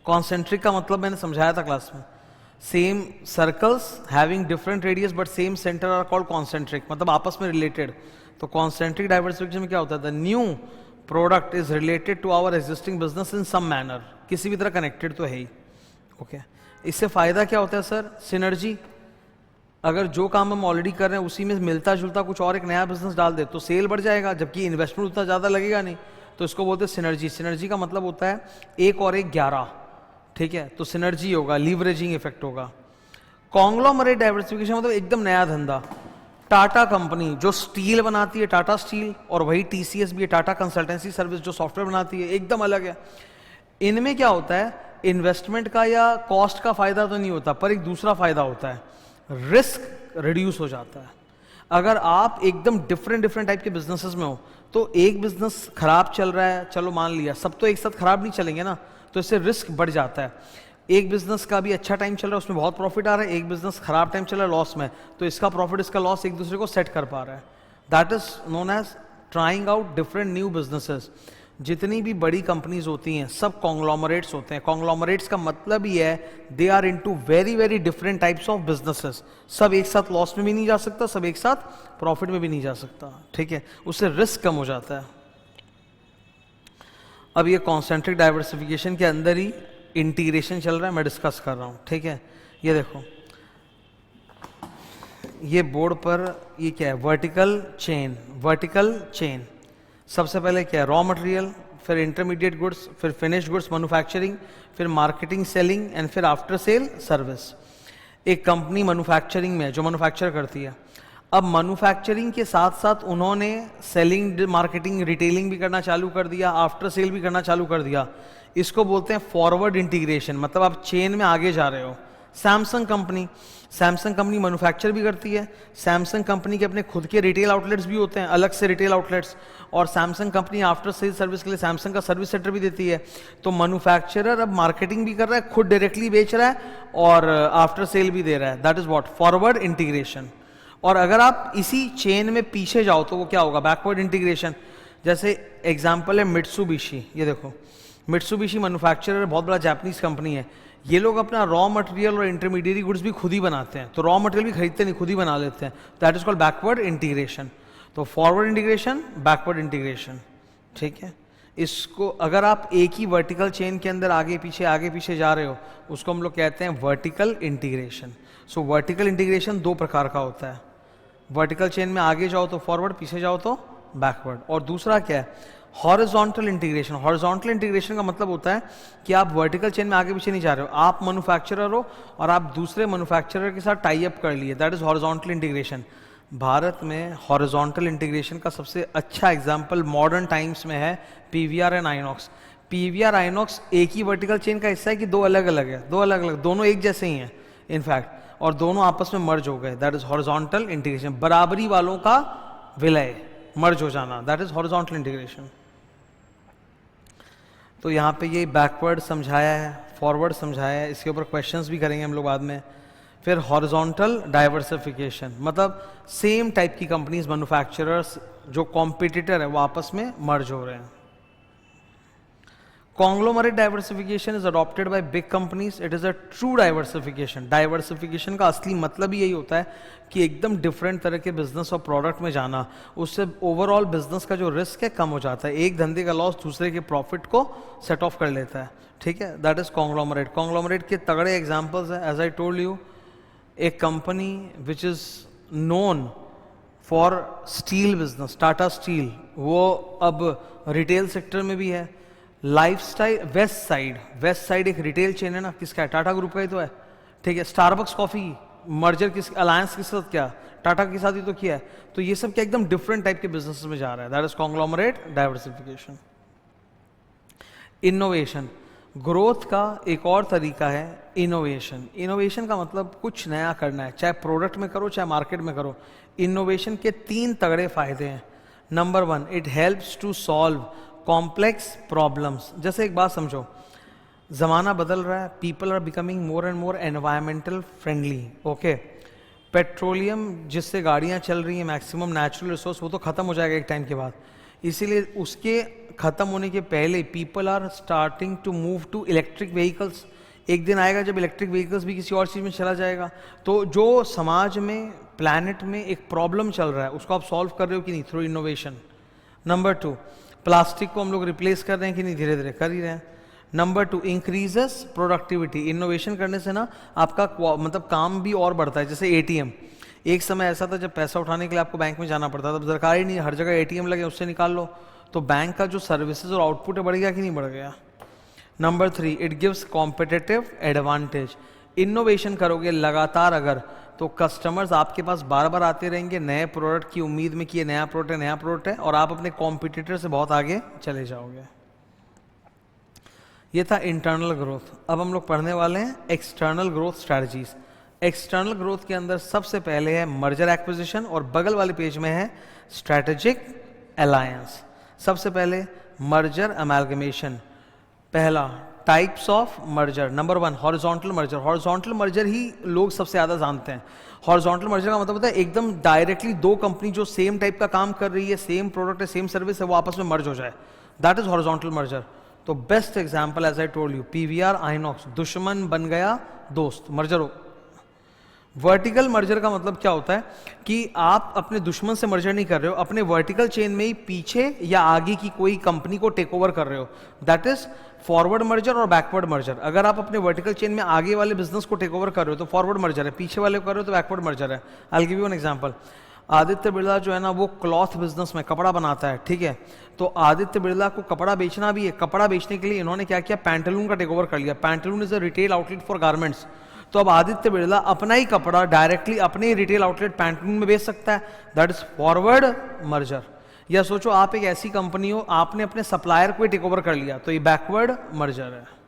कॉन्सेंट्रिक का मतलब मैंने समझाया था क्लास में, same circles having different radius but same centre are called concentric, मतलब आपस में रिलेटेड। तो कॉन्सेंट्रिक डाइवर्सिफिकेशन में क्या होता है? The new product is related to our existing business in some manner, किसी भी तरह कनेक्टेड तो है ही। ओके, इससे फायदा क्या होता है सर? सिनर्जी। अगर जो काम हम ऑलरेडी कर रहे हैं उसी में मिलता जुलता कुछ और एक नया बिजनेस डाल दे तो सेल बढ़ जाएगा, जबकि इन्वेस्टमेंट उतना ज्यादा लगेगा नहीं, तो इसको बोलते हैं सिनर्जी। सिनर्जी का मतलब होता है 1 और 1 11, ठीक है, तो सिनर्जी होगा, लीवरेजिंग इफेक्ट होगा। कॉन्ग्लोमरेट डाइवर्सिफिकेशन मतलब एकदम नया धंधा। टाटा कंपनी जो स्टील बनाती है, टाटा स्टील, और वही TCS भी है, टाटा कंसल्टेंसी सर्विस जो सॉफ्टवेयर बनाती है, एकदम अलग है। इनमें क्या होता है? इन्वेस्टमेंट का या कॉस्ट का फायदा तो नहीं होता, पर एक दूसरा फायदा होता है, रिस्क रिड्यूस हो जाता है। अगर आप एकदम डिफरेंट टाइप के बिजनेसेस में हो तो एक बिजनेस खराब चल रहा है, चलो मान लिया, सब तो एक साथ खराब नहीं चलेंगे ना, तो इससे रिस्क बढ़ जाता है। एक बिजनेस का भी अच्छा टाइम चल रहा है, उसमें बहुत प्रॉफिट आ रहा है, एक बिजनेस खराब टाइम चल रहा है, लॉस में, तो इसका प्रॉफिट इसका लॉस एक दूसरे को सेट कर पा रहा है। That is known as trying out different new businesses. जितनी भी बड़ी कंपनीज होती हैं सब कॉन्ग्लोमरेट्स होते हैं। कॉन्ग्लोमरेट्स का मतलब ही है they are into very very different types of businesses. सब एक साथ लॉस में भी नहीं जा सकता, सब एक साथ प्रॉफिट में भी नहीं जा सकता, ठीक है, उससे रिस्क कम हो जाता है। अब ये कॉन्सेंट्रिक डाइवर्सिफिकेशन के अंदर ही इंटीग्रेशन चल रहा है, मैं डिस्कस कर रहा हूँ, ठीक है। ये देखो, ये बोर्ड पर ये क्या है, वर्टिकल चेन। वर्टिकल चेन सबसे पहले क्या है, रॉ मटेरियल, फिर इंटरमीडिएट गुड्स, फिर फिनिश्ड गुड्स मैन्युफैक्चरिंग, फिर मार्केटिंग सेलिंग एंड फिर आफ्टर सेल सर्विस। एक कंपनी मैन्युफैक्चरिंग में है जो मैन्युफैक्चर करती है। अब मैन्युफैक्चरिंग के साथ साथ उन्होंने सेलिंग, मार्केटिंग, रिटेलिंग भी करना चालू कर दिया, आफ्टर सेल भी करना चालू कर दिया। इसको बोलते हैं फॉरवर्ड इंटीग्रेशन, मतलब आप चेन में आगे जा रहे हो। सैमसंग कंपनी मैन्युफैक्चर भी करती है। सैमसंग कंपनी के अपने खुद के रिटेल आउटलेट्स भी होते हैं, अलग से रिटेल आउटलेट्स, और Samsung company after sale service के लिए सैमसंग का सर्विस सेंटर भी देती है। तो मैन्युफैक्चरर अब मार्केटिंग भी कर रहा है, खुद डायरेक्टली बेच रहा है और आफ्टर सेल भी दे रहा है। That is what, forward integration. और अगर आप इसी चेन में पीछे जाओ तो वो क्या होगा, बैकवर्ड इंटीग्रेशन। जैसे एग्जाम्पल है मित्सुबिशी। ये देखो, मित्सुबिशी मैन्युफैक्चरर बहुत बड़ा जापानीज कंपनी है। ये लोग अपना रॉ मटेरियल और इंटरमीडिएट गुड्स भी खुद ही बनाते हैं, तो रॉ मटेरियल भी खरीदते नहीं, खुद ही बना लेते हैं। That is called backward integration. तो फॉरवर्ड इंटीग्रेशन, बैकवर्ड इंटीग्रेशन, ठीक है। इसको अगर आप एक ही वर्टिकल चेन के अंदर आगे पीछे जा रहे हो, उसको हम लोग कहते हैं वर्टिकल इंटीग्रेशन। सो वर्टिकल इंटीग्रेशन दो प्रकार का होता है। वर्टिकल चेन में आगे जाओ तो फॉरवर्ड, पीछे जाओ तो बैकवर्ड। और दूसरा क्या है, हॉरिजॉन्टल इंटीग्रेशन। हॉरिजॉन्टल इंटीग्रेशन का मतलब होता है कि आप वर्टिकल चेन में आगे पीछे नहीं जा रहे हो, आप मैन्युफैक्चरर हो और आप दूसरे मैन्युफैक्चरर के साथ टाई अप कर लिए। That is horizontal integration. Bharat में हॉरिजॉन्टल इंटीग्रेशन का सबसे अच्छा एग्जांपल मॉडर्न टाइम्स में है PVR and INOX. PVR INOX एक ही वर्टिकल चेन का हिस्सा है कि दो अलग अलग है, दो अलग अलग, दोनों एक जैसे ही हैं इनफैक्ट, और दोनों आपस में मर्ज हो गए। That is horizontal integration. बराबरी वालों का विलय, मर्ज हो जाना, दैट इज हॉरिजॉन्टल इंटीग्रेशन। तो यहाँ पे ये बैकवर्ड समझाया है, फॉरवर्ड समझाया है, इसके ऊपर क्वेश्चंस भी करेंगे हम लोग बाद में। फिर हॉरिजॉन्टल डाइवर्सिफिकेशन, मतलब सेम टाइप की कंपनीज, मैन्युफैक्चरर्स जो कॉम्पिटिटर है वो आपस में मर्ज हो रहे हैं। Conglomerate diversification is adopted by big companies, it is a true diversification. Diversification का असली मतलब ही यही होता है कि एकदम डिफरेंट तरह के बिजनेस और प्रोडक्ट में जाना, उससे ओवरऑल बिजनेस का जो रिस्क है कम हो जाता है। एक धंधे का लॉस दूसरे के प्रॉफिट को सेट ऑफ कर लेता है, ठीक है। That is conglomerate. कॉन्ग्लोमरेट के तगड़े एग्जांपल्स हैं, एज आई टोल्ड यू, एक company which is known for steel business, Tata steel, वो अब रिटेल सेक्टर में भी है। लाइफस्टाइल, वेस्ट साइड एक रिटेल चेन है ना, किसका है, टाटा ग्रुप का ही तो है, ठीक है। स्टारबक्स कॉफी मर्जर किस, अलायंस किसके साथ किया, टाटा के साथ ही तो किया है। तो ये सब क्या एकदम डिफरेंट टाइप के बिजनेस में जा रहा है। That is conglomerate diversification. Innovation, growth का एक और तरीका है इनोवेशन। इनोवेशन का मतलब कुछ नया करना है, चाहे प्रोडक्ट में करो चाहे मार्केट में करो। इनोवेशन के तीन तगड़े फायदे हैं। Number one, it helps to solve complex problems. जैसे एक बात समझो, जमाना बदल रहा है, people are becoming more and more environmental friendly, okay. Petroleum जिससे गाड़ियां चल रही हैं, मैक्सिमम नेचुरल रिसोर्स, वो तो खत्म हो जाएगा एक टाइम के बाद। इसीलिए उसके खत्म होने के पहले people are starting to move to electric vehicles. एक दिन आएगा जब इलेक्ट्रिक व्हीकल्स भी किसी और चीज़ में चला जाएगा। तो जो समाज में, प्लैनेट में एक प्रॉब्लम चल रहा है, उसको आप सॉल्व कर रहे हो कि नहीं, through innovation. Number two, plastic को हम लोग रिप्लेस कर रहे हैं कि नहीं, धीरे धीरे कर ही रहे हैं। Number two, increases productivity. Innovation करने से ना आपका मतलब काम भी और बढ़ता है। जैसे एटीएम, एक समय ऐसा था जब पैसा उठाने के लिए आपको बैंक में जाना पड़ता था, अब दरकार ही नहीं, हर जगह एटीएम लगे, उससे निकाल लो। तो बैंक का जो सर्विसेज और आउटपुट है बढ़ गया कि नहीं बढ़ गया। Number three, it gives competitive advantage. Innovation करोगे लगातार अगर, तो कस्टमर्स आपके पास बार बार आते रहेंगे नए प्रोडक्ट की उम्मीद में कि ये नया प्रोडक्ट है, और आप अपने कॉम्पिटिटर से बहुत आगे चले जाओगे। ये था इंटरनल ग्रोथ। अब हम लोग पढ़ने वाले हैं external growth strategies. External growth के अंदर सबसे पहले है मर्जर एक्विजिशन, और बगल वाले पेज में है स्ट्रैटेजिक अलायंस। सबसे पहले मर्जर अमेलगमेशन। पहला, types of merger. Number one, horizontal merger. Horizontal merger ही लोग सबसे ज़्यादा जानते हैं। हॉरिजॉन्टल मर्जर का मतलब होता है एकदम डायरेक्टली दो कंपनी जो सेम टाइप का काम कर रही है, सेम प्रोडक्ट है, सेम सर्विस है, वो आपस में मर्ज हो जाए, दैट इज हॉरिजॉन्टल मर्जर। तो best example as I told you, PVR INOX, दुश्मन बन गया दोस्त, मर्जर हो। वर्टिकल मर्जर का मतलब क्या होता है कि आप अपने दुश्मन से मर्जर नहीं कर रहे हो, अपने वर्टिकल चेन में ही पीछे या आगे की कोई कंपनी को टेक ओवर कर रहे हो, दैट इज फॉरवर्ड मर्जर और बैकवर्ड मर्जर। अगर आप अपने वर्टिकल चेन में आगे वाले बिजनेस को टेक ओवर कर रहे हो तो फॉरवर्ड मर्जर है, पीछे वाले को कर रहे हो तो बैकवर्ड मर्जर है। I will give you an example. Aditya Birla जो है ना वो क्लॉथ बिजनेस में कपड़ा बनाता है, ठीक है। तो आदित्य बिरला को कपड़ा बेचना भी है, कपड़ा बेचने के लिए इन्होंने क्या किया, पैंटलून का टेक ओवर कर लिया। Pantaloon is a retail outlet for garments. तो अब आदित्य बिरला अपना ही कपड़ा डायरेक्टली अपने ही रिटेल आउटलेट पैंटलून में बेच सकता है, दैट इज फॉरवर्ड मर्जर। या सोचो आप एक ऐसी कंपनी हो, आपने अपने सप्लायर को ही टेक ओवर कर लिया, तो ये बैकवर्ड मर्जर है।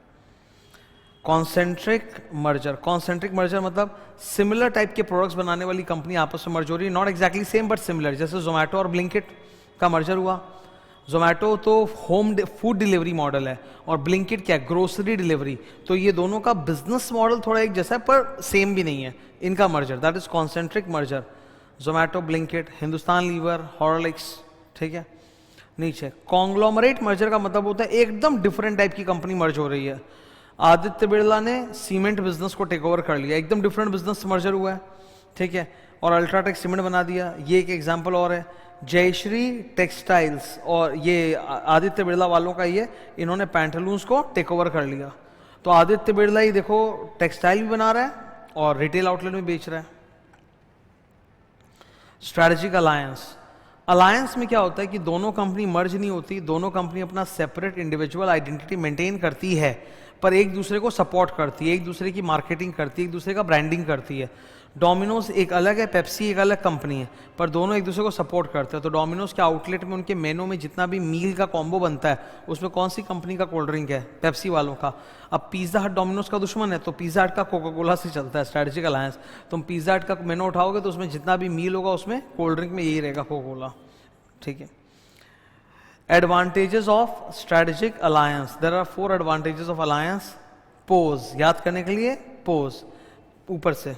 कॉन्सेंट्रिक मर्जर, कॉन्सेंट्रिक मर्जर मतलब सिमिलर टाइप के प्रोडक्ट्स बनाने वाली कंपनी आपस में मर्ज हो रही है, not exactly same but similar. जैसे जोमेटो और ब्लिंकिट का मर्जर हुआ। जोमेटो तो होम फूड डिलीवरी मॉडल है और ब्लिंकिट क्या है, ग्रोसरी डिलीवरी। तो ये दोनों का बिजनेस मॉडल थोड़ा एक जैसा है पर सेम भी नहीं है, इनका merger, that is concentric merger. Zomato, Blinkit, Hindustan Lever, Horlicks, ठीक है। नीचे कॉन्ग्लोमरेट मर्जर का मतलब होता है एकदम डिफरेंट टाइप की कंपनी मर्ज हो रही है। आदित्य बिरला ने सीमेंट बिजनेस को टेक ओवर कर लिया, एकदम डिफरेंट बिजनेस मर्जर हुआ है, ठीक है, और अल्ट्राटेक सीमेंट बना दिया। ये एक एग्जांपल और है। जयश्री टेक्सटाइल्स और ये आदित्य बिरला वालों का ये, इन्होंने पैंटलून्स को टेक ओवर कर लिया। तो आदित्य बिरला ही देखो टेक्सटाइल भी बना रहा है और रिटेल आउटलेट में बेच रहा है। स्ट्रैटेजिक अलायंस, अलायंस में क्या होता है कि दोनों कंपनी मर्ज नहीं होती, दोनों कंपनी अपना सेपरेट इंडिविजुअल आइडेंटिटी मेंटेन करती है पर एक दूसरे को सपोर्ट करती है, एक दूसरे की मार्केटिंग करती है, एक दूसरे का ब्रांडिंग करती है। डोमिनोज एक अलग है, पेप्सी एक अलग कंपनी है, पर दोनों एक दूसरे को सपोर्ट करते हैं। तो डोमिनोज के आउटलेट में उनके मेनू में जितना भी मील का कॉम्बो बनता है उसमें कौन सी कंपनी का कोल्ड ड्रिंक है, पेप्सी वालों का। अब पिज्जा हट डोमिनोज का दुश्मन है तो पिज्जा हट का कोका कोला से चलता है, स्ट्रेटेजिक अलायंस। तुम पिज्जा हट का मेनू उठाओगे तो उसमें जितना भी मील होगा उसमें कोल्ड ड्रिंक में यही रहेगा, कोका कोला, ठीक है। Advantages of strategic alliance, there are 4 advantages of alliance. Pose, याद करने के लिए पोज, ऊपर से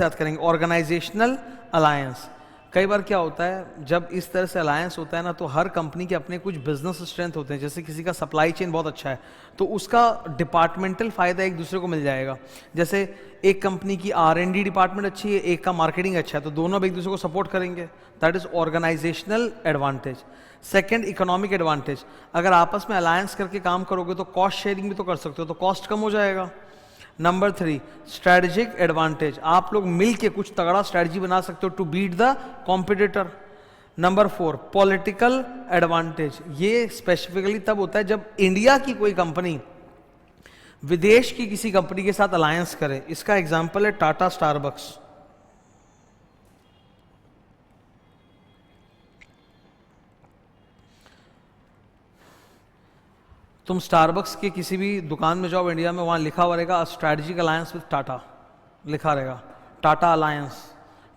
याद करेंगे। ऑर्गेनाइजेशनल अलायंस, कई बार क्या होता है जब इस तरह से अलायंस होता है ना तो हर कंपनी के अपने कुछ बिजनेस स्ट्रेंथ होते हैं। जैसे किसी का सप्लाई चेन बहुत अच्छा है तो उसका डिपार्टमेंटल फायदा एक दूसरे को मिल जाएगा। जैसे एक कंपनी की R&D डिपार्टमेंट अच्छी है, एक का मार्केटिंग अच्छा है, तो दोनों अब एक दूसरे को सपोर्ट करेंगे, that is organisational advantage. Second, economic advantage, अगर आपस में अलायंस करके काम करोगे तो कॉस्ट शेयरिंग भी तो कर सकते हो, तो कॉस्ट कम हो जाएगा। नंबर 3, स्ट्रेटेजिक एडवांटेज, आप लोग मिल के कुछ तगड़ा स्ट्रेटजी बना सकते हो to beat the competitor. Number 4, political advantage, ये स्पेसिफिकली तब होता है जब इंडिया की कोई कंपनी विदेश की किसी कंपनी के साथ अलायंस करे। इसका एग्जांपल है टाटा स्टारबक्स। तुम स्टारबक्स के किसी भी दुकान में जाओ इंडिया में, वहां लिखा हुआ रहेगा स्ट्रैटेजिक अलायंस विद टाटा, लिखा रहेगा टाटा अलायंस,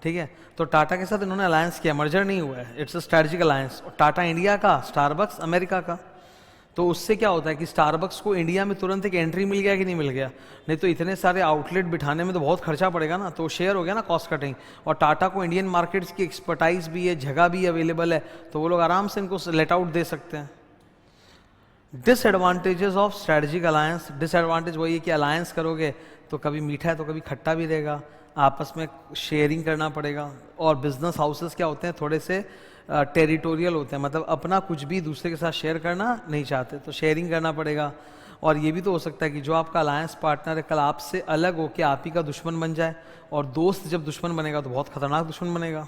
ठीक है। तो टाटा के साथ इन्होंने अलायंस किया, मर्जर नहीं हुआ है, it's a strategic alliance. Tata India का, स्टारबक्स अमेरिका का। तो उससे क्या होता है कि स्टारबक्स को इंडिया में तुरंत एक एंट्री मिल गया कि नहीं मिल गया, नहीं तो इतने सारे आउटलेट बिठाने में तो बहुत खर्चा पड़ेगा ना, तो शेयर हो गया ना, कॉस्ट कटिंग। और टाटा को इंडियन मार्केट्स की एक्सपर्टाइज भी है, जगह भी अवेलेबल है, तो वो लोग आराम से इनको लेट आउट दे सकते हैं। Disadvantages of strategic alliance, disadvantage वही है कि अलायंस करोगे तो कभी मीठा है तो कभी खट्टा भी रहेगा, आपस में शेयरिंग करना पड़ेगा। और बिजनेस हाउसेस क्या होते हैं, थोड़े से टेरिटोरियल होते हैं, मतलब अपना कुछ भी दूसरे के साथ शेयर करना नहीं चाहते, तो शेयरिंग करना पड़ेगा। और ये भी तो हो सकता है कि जो आपका अलायंस पार्टनर है कल आपसे अलग होकर आप ही का दुश्मन बन जाए, और दोस्त जब दुश्मन बनेगा तो बहुत खतरनाक दुश्मन बनेगा।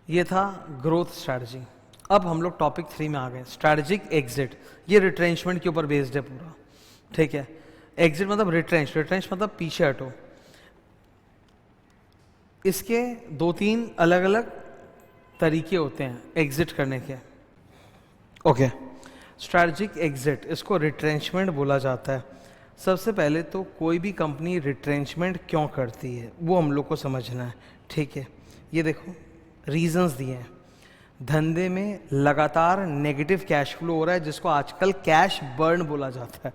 ये था ग्रोथ स्ट्रैटेजी। अब हम लोग टॉपिक 3 में आ गए, स्ट्रैटेजिक एग्जिट। ये रिट्रेंचमेंट के ऊपर बेस्ड है पूरा, ठीक है। एग्जिट मतलब रिट्रेंच मतलब पीछे हटो। इसके 2-3 अलग अलग तरीके होते हैं एग्जिट करने के, ओके। स्ट्रैटेजिक एग्जिट, इसको रिट्रेंचमेंट बोला जाता है। सबसे पहले तो कोई भी कंपनी रिट्रेंचमेंट क्यों करती है वो हम लोग को समझना है, ठीक है। ये देखो रीजंस दिए हैं। धंधे में लगातार नेगेटिव कैश फ्लो हो रहा है, जिसको आजकल कैश बर्न बोला जाता है,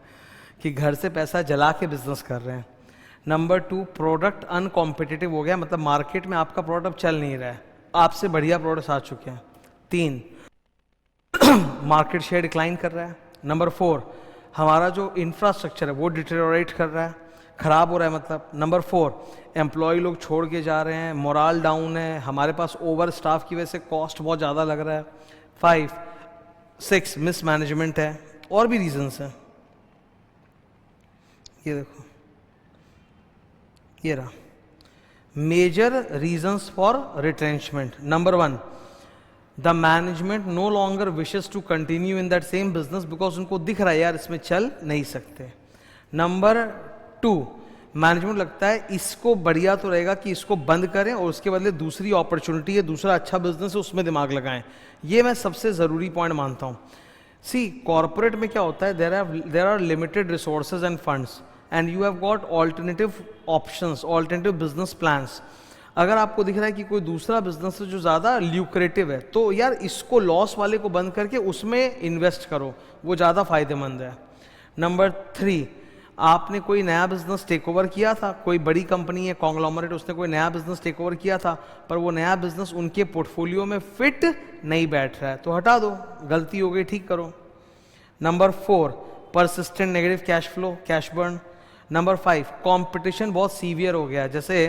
कि घर से पैसा जला के बिजनेस कर रहे हैं। नंबर 2, प्रोडक्ट अनकॉम्पिटिटिव हो गया, मतलब मार्केट में आपका प्रोडक्ट चल नहीं रहा है, आपसे बढ़िया प्रोडक्ट्स आ चुके हैं। 3, मार्केट शेयर डिक्लाइन कर रहा है। नंबर 4, हमारा जो इंफ्रास्ट्रक्चर है वो डिटेरियोरेट कर रहा है, खराब हो रहा है मतलब। नंबर 4, एम्प्लॉय लोग छोड़ के जा रहे हैं, मोराल डाउन है, हमारे पास ओवर स्टाफ की वजह से कॉस्ट बहुत ज़्यादा लग रहा है। 5, 6, मिस मैनेजमेंट है, और भी रीजंस हैं। ये देखो, ये रहा major reasons for retrenchment. Number 1, the management no longer wishes to continue in that same business because उनको दिख रहा है यार इसमें चल नहीं सकते। नंबर 2, मैनेजमेंट लगता है इसको बढ़िया तो रहेगा कि इसको बंद करें और उसके बदले दूसरी अपॉर्चुनिटी है, दूसरा अच्छा बिजनेस है, उसमें दिमाग लगाएं। ये मैं सबसे ज़रूरी पॉइंट मानता हूँ। सी कॉर्पोरेट में क्या होता है, there are limited resources and funds and you have got alternative options, alternative business plans. अगर आपको दिख रहा है कि कोई दूसरा बिजनेस है जो ज़्यादा ल्यूक्रेटिव है, तो यार इसको लॉस वाले को बंद करके उसमें इन्वेस्ट करो, वो ज़्यादा फायदेमंद है। नंबर 3, आपने कोई नया बिजनेस टेक ओवर किया था, कोई बड़ी कंपनी है कॉन्ग्लोमरेट, उसने कोई नया बिजनेस टेक ओवर किया था, पर वो नया बिजनेस उनके पोर्टफोलियो में फिट नहीं बैठ रहा है, तो हटा दो, गलती हो गई ठीक करो। Number 4, persistent negative cash flow, cash burn. Number 5, competition बहुत सीवियर हो गया है। जैसे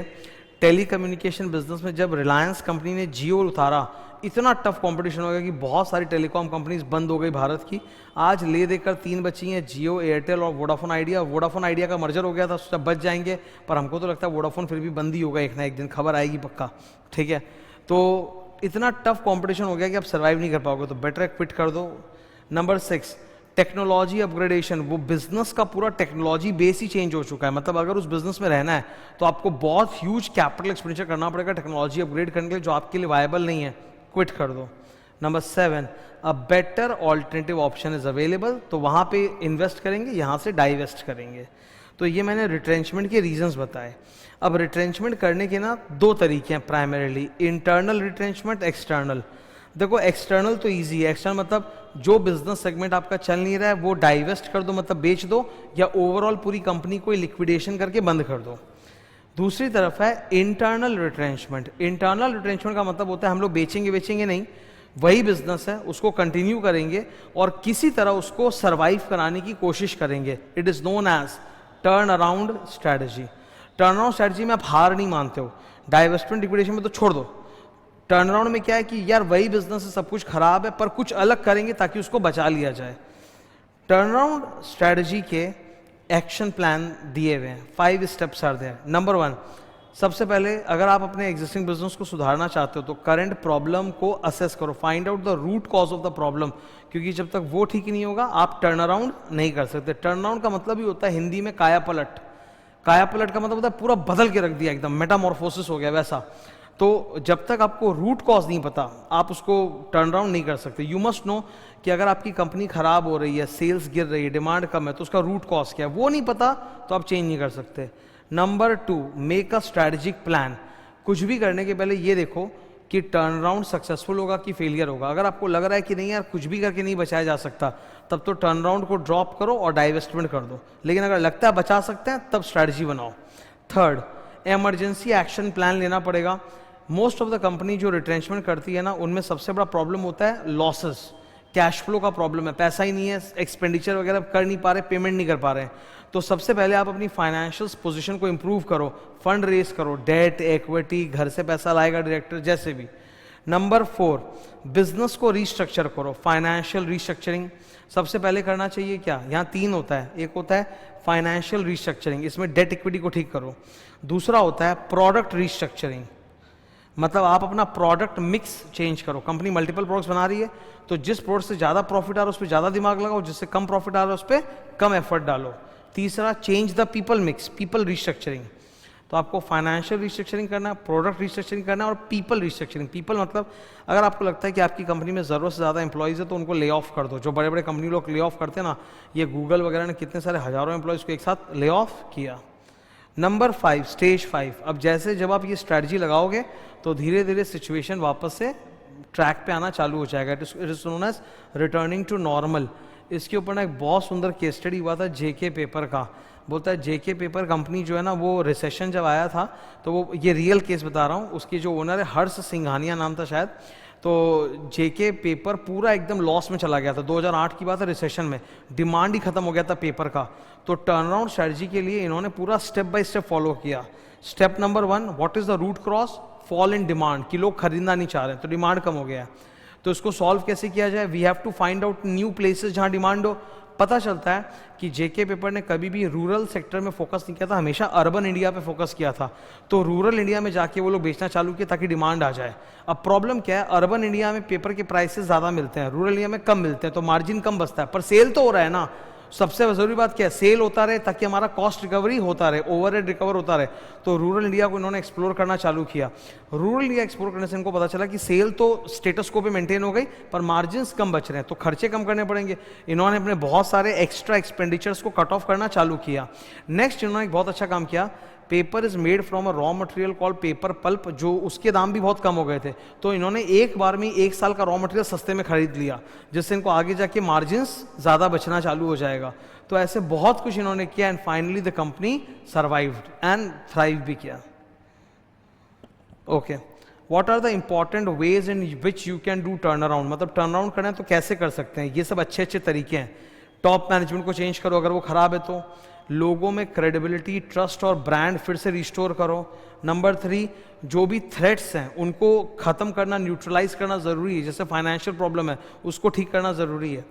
टेली कम्युनिकेशन बिजनेस में जब रिलायंस कंपनी ने जियो उतारा, इतना टफ कंपटीशन हो गया कि बहुत सारी टेलीकॉम कंपनीज बंद हो गई भारत की। आज ले देकर 3 बची हैं, जियो, एयरटेल और वोडाफोन आइडिया। वोडाफोन आइडिया का मर्जर हो गया था, सब बच जाएंगे, पर हमको तो लगता है वोडाफोन फिर भी बंद ही होगा एक ना एक दिन, खबर आएगी पक्का, ठीक है। तो इतना टफ कॉम्पिटिशन हो गया कि आप सर्वाइव नहीं कर पाओगे, तो बेटर क्विट कर दो। Number 6, technology upgradation. वो बिजनेस का पूरा टेक्नोलॉजी बेस ही चेंज हो चुका है, मतलब अगर उस बिजनेस में रहना है तो आपको बहुत ह्यूज कैपिटल एक्सपेंडिचर करना पड़ेगा टेक्नोलॉजी अपग्रेड करने के लिए, जो आपके लिए वायबल नहीं है, क्विट कर दो। Number 7, a better alternative option is available, तो वहाँ पे इन्वेस्ट करेंगे, यहाँ से डाइवेस्ट करेंगे। तो ये मैंने रिट्रेंचमेंट के रीजंस बताए। अब रिट्रेंचमेंट करने के ना 2 तरीके हैं प्राइमरीली, इंटरनल रिट्रेंचमेंट, एक्सटर्नल। देखो एक्सटर्नल तो इजी है, एक्सटर्नल मतलब जो बिजनेस सेगमेंट आपका चल नहीं रहा है वो डाइवेस्ट कर दो, मतलब बेच दो, या ओवरऑल पूरी कंपनी को लिक्विडेशन करके बंद कर दो। दूसरी तरफ है इंटरनल रिट्रेंचमेंट। इंटरनल रिट्रेंचमेंट का मतलब होता है हम लोग बेचेंगे नहीं, वही बिजनेस है उसको कंटिन्यू करेंगे और किसी तरह उसको सर्वाइव कराने की कोशिश करेंगे। It is known as turn around strategy. Turn around strategy में आप हार नहीं मानते हो, डाइवेस्टमेंट लिक्विडेशन में तो छोड़ दो। टर्न अराउंड में क्या है कि यार वही बिजनेस है, सब कुछ खराब है, पर कुछ अलग करेंगे ताकि उसको बचा लिया जाए। टर्न अराउंड स्ट्रैटेजी के एक्शन प्लान दिए हुए हैं, 5 स्टेप्स आर देयर। नंबर 1, सबसे पहले अगर आप अपने एग्जिस्टिंग बिजनेस को सुधारना चाहते हो तो करंट प्रॉब्लम को असेस करो, find out the root cause of the problem, क्योंकि जब तक वो ठीक नहीं होगा आप टर्न अराउंड नहीं कर सकते। टर्न अराउंड का मतलब ही होता है हिंदी में काया पलट। काया पलट का मतलब होता है पूरा बदल के रख दिया, एकदम मेटामॉर्फोसिस हो गया वैसा। तो जब तक आपको रूट कॉज नहीं पता आप उसको टर्न अराउंड नहीं कर सकते। यू मस्ट नो कि अगर आपकी कंपनी खराब हो रही है, सेल्स गिर रही है, डिमांड कम है, तो उसका रूट कॉज क्या है वो नहीं पता तो आप चेंज नहीं कर सकते। Number 2, make a strategic plan. कुछ भी करने के पहले ये देखो कि टर्न अराउंड सक्सेसफुल होगा कि फेलियर होगा। अगर आपको लग रहा है कि नहीं यार कुछ भी करके नहीं बचाया जा सकता, तब तो टर्न अराउंड को ड्रॉप करो और डाइवेस्टमेंट कर दो। लेकिन अगर लगता है बचा सकते हैं तब स्ट्रैटेजी बनाओ। 3rd, इमरजेंसी एक्शन प्लान लेना पड़ेगा। मोस्ट ऑफ द कंपनी जो रिट्रेंचमेंट करती है ना, उनमें सबसे बड़ा प्रॉब्लम होता है लॉसेस, कैश फ्लो का प्रॉब्लम है, पैसा ही नहीं है, एक्सपेंडिचर वगैरह कर नहीं पा रहे, पेमेंट नहीं कर पा रहे हैं। तो सबसे पहले आप अपनी फाइनेंशियल पोजीशन को इंप्रूव करो, फंड रेज करो, डेट, इक्विटी, घर से पैसा लाएगा डायरेक्टर, जैसे भी। नंबर 4, बिजनेस को रीस्ट्रक्चर करो, फाइनेंशियल रीस्ट्रक्चरिंग। सबसे पहले करना चाहिए क्या, यहाँ 3 होता है। एक होता है फाइनेंशियल रीस्ट्रक्चरिंग, इसमें डेट इक्विटी को ठीक करो। दूसरा होता है प्रोडक्ट रीस्ट्रक्चरिंग, मतलब आप अपना प्रोडक्ट मिक्स चेंज करो। कंपनी मल्टीपल प्रोडक्ट्स बना रही है तो जिस प्रोडक्ट से ज़्यादा प्रॉफिट आ रहा है उस पर ज़्यादा दिमाग लगाओ, जिससे कम प्रॉफिट आ रहा है उस पर कम एफर्ट डालो। तीसरा, change the people mix, people restructuring. तो आपको फाइनेंशियल रिस्ट्रक्चरिंग करना है, प्रोडक्ट रिस्ट्रक्चरिंग करना है और पीपल रिस्ट्रक्चरिंग। पीपल मतलब अगर आपको लगता है कि आपकी कंपनी में ज़रूरत से ज़्यादा एम्प्लॉइज़ है तो उनको ले ऑफ कर दो। जो बड़े बड़े कंपनी लोग ले ऑफ करते हैं ना, ये गूगल वगैरह ने कितने सारे हज़ारों एम्प्लॉइज़ को एक साथ ले ऑफ किया। Number 5, stage 5। अब जब आप ये स्ट्रैटेजी लगाओगे तो धीरे धीरे सिचुएशन वापस से ट्रैक पे आना चालू हो जाएगा। It is known as returning to normal. इसके ऊपर ना एक बहुत सुंदर केस स्टडी हुआ था जेके पेपर का। बोलता है जेके पेपर कंपनी जो है ना, वो रिसेशन जब आया था तो वो, ये रियल केस बता रहा हूँ, उसकी जो ओनर है हर्ष सिंघानिया नाम था शायद, तो जेके पेपर पूरा एकदम लॉस में चला गया था। 2008 की बात है, रिसेशन में डिमांड ही खत्म हो गया था पेपर का। तो टर्न अराउंड स्ट्रेटजी के लिए इन्होंने पूरा स्टेप बाय स्टेप फॉलो किया। Step number 1, what is the root cross? Fall in demand, कि लोग खरीदना नहीं चाह रहे, तो डिमांड कम हो गया। तो इसको सॉल्व कैसे किया जाए? We have to find out new places जहां डिमांड हो। पता चलता है कि जेके पेपर ने कभी भी रूरल सेक्टर में फोकस नहीं किया था, हमेशा अर्बन इंडिया पे फोकस किया था। तो रूरल इंडिया में जाके वो लोग बेचना चालू किए ताकि डिमांड आ जाए। अब प्रॉब्लम क्या है, अर्बन इंडिया में पेपर के प्राइसेस ज़्यादा मिलते हैं, रूरल इंडिया में कम मिलते हैं, तो मार्जिन कम बचता है, पर सेल तो हो रहा है ना। सबसे जरूरी बात क्या है, सेल होता रहे ताकि हमारा कॉस्ट रिकवरी होता रहे, ओवरहेड रिकवर होता रहे। तो रूरल इंडिया को इन्होंने एक्सप्लोर करना चालू किया। रूरल इंडिया एक्सप्लोर करने से इनको पता चला कि सेल तो स्टेटस को पे मेंटेन हो गई, पर मार्जिन कम बच रहे हैं, तो खर्चे कम करने पड़ेंगे। इन्होंने अपने बहुत सारे एक्स्ट्रा एक्सपेंडिचर्स को कट ऑफ करना चालू किया। नेक्स्ट इन्होंने एक बहुत अच्छा काम किया, paper is made from a raw material called paper pulp, जो उसके दाम भी बहुत कम हो गए थे। तो इन्होंने एक बार में 1 साल का रॉ मटेरियल सस्ते में खरीद लिया, जिससे इनको आगे जाके मार्जिन्स ज़्यादा बचना चालू हो जाएगा। तो ऐसे बहुत कुछ इन्होंने किया and finally the company survived and thrive भी किया। Okay, what are the important ways in which you can do turn around? मतलब टर्न अराउंड करना है तो कैसे कर सकते हैं? ये सब अच्छे अच्छे तरीके हैं। टॉप मैनेजमेंट को चेंज करो अगर वो खराब है तो। लोगों में क्रेडिबिलिटी, ट्रस्ट और ब्रांड फिर से रिस्टोर करो। नंबर 3, जो भी थ्रेट्स हैं उनको खत्म करना, न्यूट्रलाइज करना जरूरी है। जैसे फाइनेंशियल प्रॉब्लम है उसको ठीक करना जरूरी है।